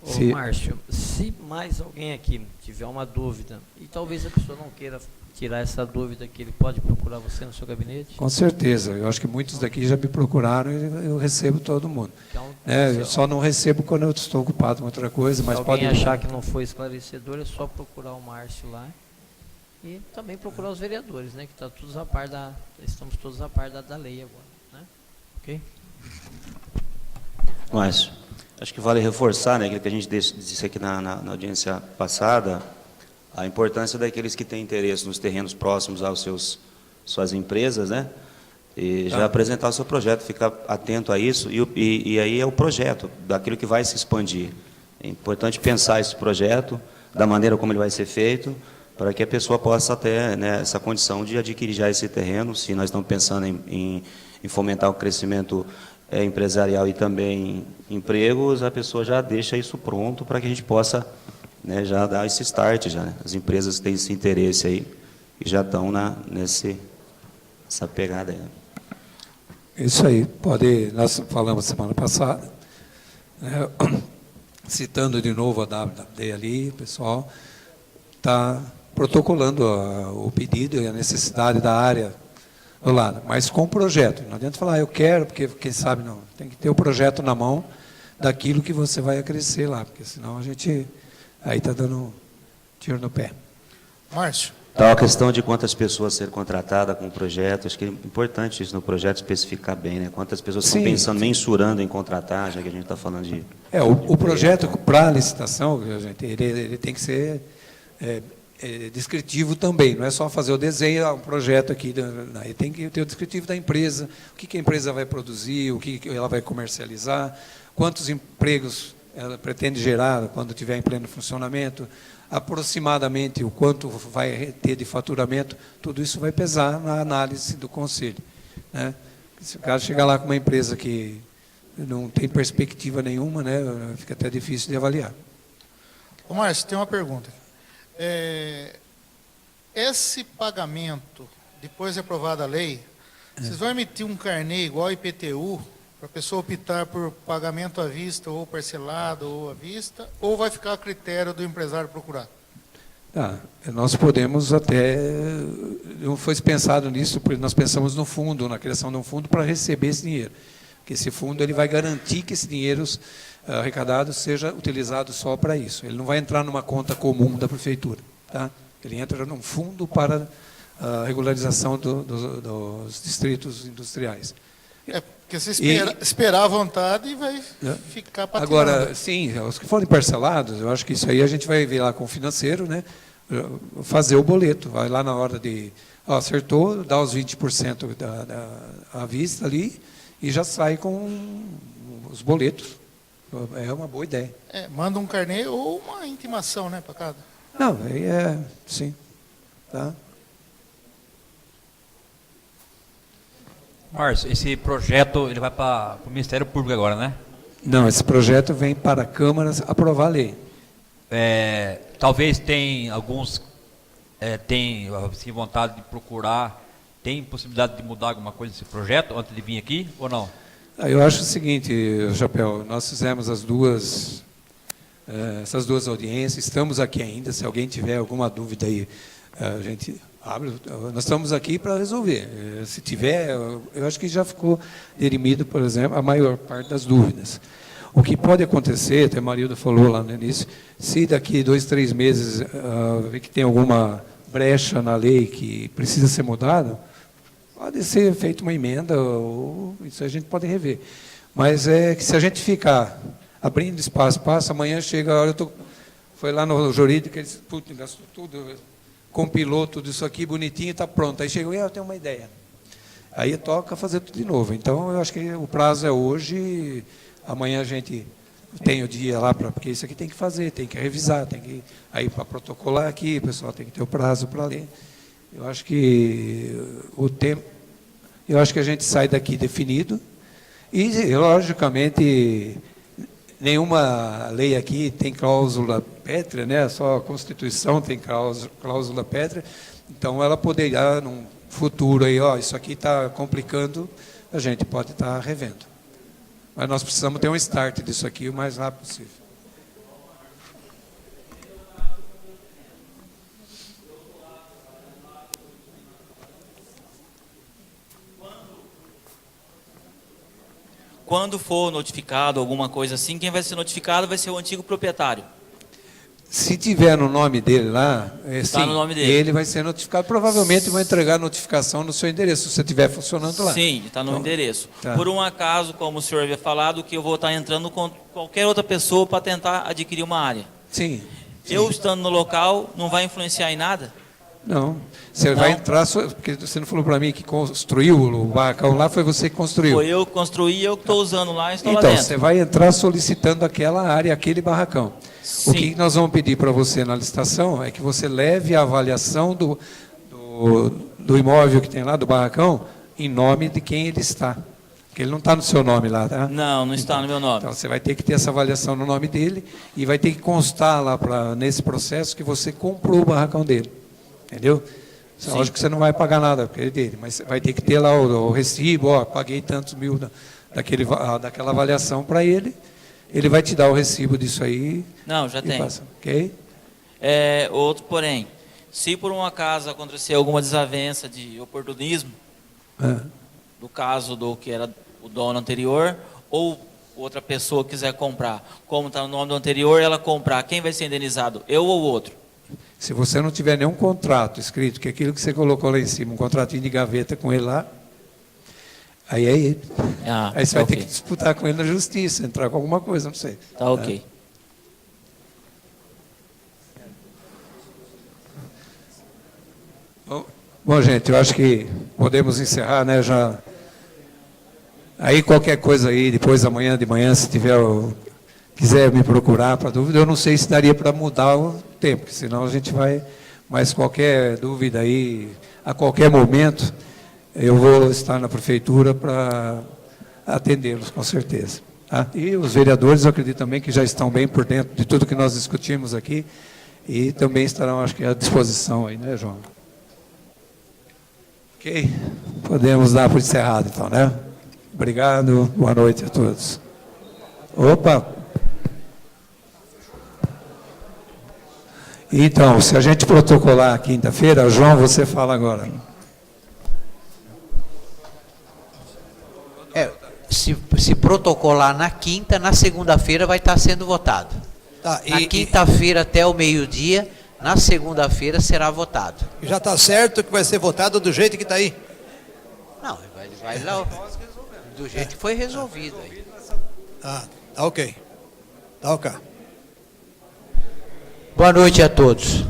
Ô, Márcio, se mais alguém aqui tiver uma dúvida, e talvez a pessoa não queira tirar essa dúvida aqui, ele pode procurar você no seu gabinete? Com certeza, eu acho que muitos daqui já me procuraram e eu recebo todo mundo. Então, eu só não recebo quando eu estou ocupado com outra coisa, mas pode... Se alguém achar que não foi esclarecedor, é só procurar o Márcio lá e também procurar os vereadores, né, que estamos todos a par da lei agora, né? Ok? Márcio, acho que vale reforçar, né, aquilo que a gente disse aqui na audiência passada, a importância daqueles que têm interesse nos terrenos próximos aos suas empresas, né, e já apresentar o seu projeto, ficar atento a isso, e aí é o projeto, daquilo que vai se expandir. É importante pensar esse projeto, da maneira como ele vai ser feito, para que a pessoa possa ter, né, essa condição de adquirir já esse terreno, se nós estamos pensando em fomentar o crescimento empresarial e também empregos, a pessoa já deixa isso pronto para que a gente possa, né, já dar esse start, já, né? As empresas têm esse interesse aí e já estão nessa pegada aí. Isso aí, nós falamos semana passada, né, citando de novo a WWD ali, o pessoal está protocolando o pedido e a necessidade da área do lado, mas com o projeto. Não adianta falar, eu quero, porque quem sabe não. Tem que ter o projeto na mão daquilo que você vai acrescer lá, porque senão a gente aí está dando tiro no pé. Márcio. Então, a questão de quantas pessoas ser contratadas com o projeto, acho que é importante isso no projeto especificar bem, né? Quantas pessoas estão pensando, mensurando em contratar, já que a gente está falando de... O projeto para a licitação, gente, ele tem que ser descritivo também, não é só fazer o desenho, um projeto aqui, ele tem que ter o descritivo da empresa, o que a empresa vai produzir, o que ela vai comercializar, quantos empregos ela pretende gerar quando estiver em pleno funcionamento, aproximadamente o quanto vai ter de faturamento, tudo isso vai pesar na análise do conselho, né? Se o cara chegar lá com uma empresa que não tem perspectiva nenhuma, né, fica até difícil de avaliar. Ô, Márcio, tem uma pergunta. Esse pagamento, depois de aprovada a lei, vocês vão emitir um carnê igual ao IPTU, para a pessoa optar por pagamento à vista, ou parcelado, ou à vista, ou vai ficar a critério do empresário procurar? Nós podemos até... Não foi pensado nisso, porque nós pensamos no fundo, na criação de um fundo para receber esse dinheiro. Porque esse fundo ele vai garantir que esse dinheiro arrecadado seja utilizado só para isso. Ele não vai entrar numa conta comum da prefeitura. Tá? Ele entra num fundo para a regularização dos distritos industriais. Porque você esperar à vontade e vai ficar patinando. Agora, sim, os que forem parcelados, eu acho que isso aí a gente vai ver lá com o financeiro, né, fazer o boleto. Vai lá na hora de... acertou, dá os 20% à vista ali e já sai com os boletos. É uma boa ideia. Manda um carnê ou uma intimação, né, para cada. Não, aí é, sim. Tá? Márcio, esse projeto ele vai para o Ministério Público agora, né? Não, esse projeto vem para a Câmara aprovar a lei. Talvez tem alguns tem assim, vontade de procurar, tem possibilidade de mudar alguma coisa nesse projeto antes de vir aqui ou não? Eu acho o seguinte, Chapéu, nós fizemos essas duas audiências, estamos aqui ainda, se alguém tiver alguma dúvida aí, a gente abre, nós estamos aqui para resolver. Se tiver, eu acho que já ficou dirimido, por exemplo, a maior parte das dúvidas. O que pode acontecer, até a Marilda falou lá no início, se daqui 2, 3 meses ver que tem alguma brecha na lei que precisa ser mudada, pode ser feita uma emenda, ou isso a gente pode rever. Mas é que se a gente ficar abrindo espaço, amanhã chega a hora, foi lá no jurídico, eles gastou tudo, compilou tudo isso aqui bonitinho e está pronto. Aí chegou e eu tenho uma ideia. Aí toca fazer tudo de novo. Então, eu acho que o prazo é hoje, amanhã a gente tem o dia lá, porque isso aqui tem que fazer, tem que revisar, tem que aí para protocolar aqui, o pessoal tem que ter o prazo para ler. Eu acho que o tempo, eu acho que a gente sai daqui definido e, logicamente, nenhuma lei aqui tem cláusula pétrea, né? Só a Constituição tem cláusula pétrea. Então, ela poderia, num futuro, aí, isso aqui está complicando, a gente pode estar revendo. Mas nós precisamos ter um start disso aqui o mais rápido possível. Quando for notificado alguma coisa assim, quem vai ser notificado vai ser o antigo proprietário. Se tiver no nome dele lá, Tá no nome dele. ele vai ser notificado. Provavelmente vai entregar a notificação no seu endereço, se você estiver funcionando lá. Sim, está no Então, endereço. tá. Por um acaso, como o senhor havia falado, que eu vou estar entrando com qualquer outra pessoa para tentar adquirir uma área. Sim. Eu estando no local, não vai influenciar em nada? Não. Você vai entrar, porque você não falou para mim que construiu o barracão lá, foi você que construiu. Foi eu que construí, eu que estou usando lá e estou lá Então, dentro. você vai entrar solicitando aquela área, aquele barracão. Sim. O que nós vamos pedir para você na licitação é que você leve a avaliação do imóvel que tem lá, do barracão, em nome de quem ele está. Porque ele não está no seu nome lá, tá? Não, não está no meu nome. Então, você vai ter que ter essa avaliação no nome dele e vai ter que constar lá nesse processo que você comprou o barracão dele. Entendeu? Sim. Lógico que você não vai pagar nada, porque é dele, mas vai ter que ter lá o recibo, paguei tantos mil daquela avaliação para ele, ele vai te dar o recibo disso aí. Não, já tem. Passa, ok? Outro, porém, se por um acaso acontecer alguma desavença de oportunismo, do caso do que era o dono anterior, ou outra pessoa quiser comprar, como está no nome do anterior, ela comprar, quem vai ser indenizado? Eu ou o outro? Se você não tiver nenhum contrato escrito, que aquilo que você colocou lá em cima, um contratinho de gaveta com ele lá, aí é ele. Aí você vai ter que disputar com ele na justiça, entrar com alguma coisa, não sei. Tá ok. Bom, gente, eu acho que podemos encerrar, né? Já. Aí qualquer coisa aí, depois amanhã de manhã, se tiver quiser me procurar para dúvida, eu não sei se daria para mudar o tempo, porque senão a gente vai. Mas qualquer dúvida aí, a qualquer momento, eu vou estar na prefeitura para atendê-los, com certeza. Tá? E os vereadores, eu acredito também que já estão bem por dentro de tudo que nós discutimos aqui e também estarão, acho que, à disposição aí, né, João? Ok? Podemos dar por encerrado, então, né? Obrigado, boa noite a todos. Opa! Então, se a gente protocolar quinta-feira, João, você fala agora. Se protocolar na quinta, na segunda-feira vai estar sendo votado. Tá, na quinta-feira até o meio-dia, na segunda-feira será votado. Já está certo que vai ser votado do jeito que está aí? Não, vai lá do jeito que foi resolvido. Aí. Tá ok. Tá ok. Boa noite a todos.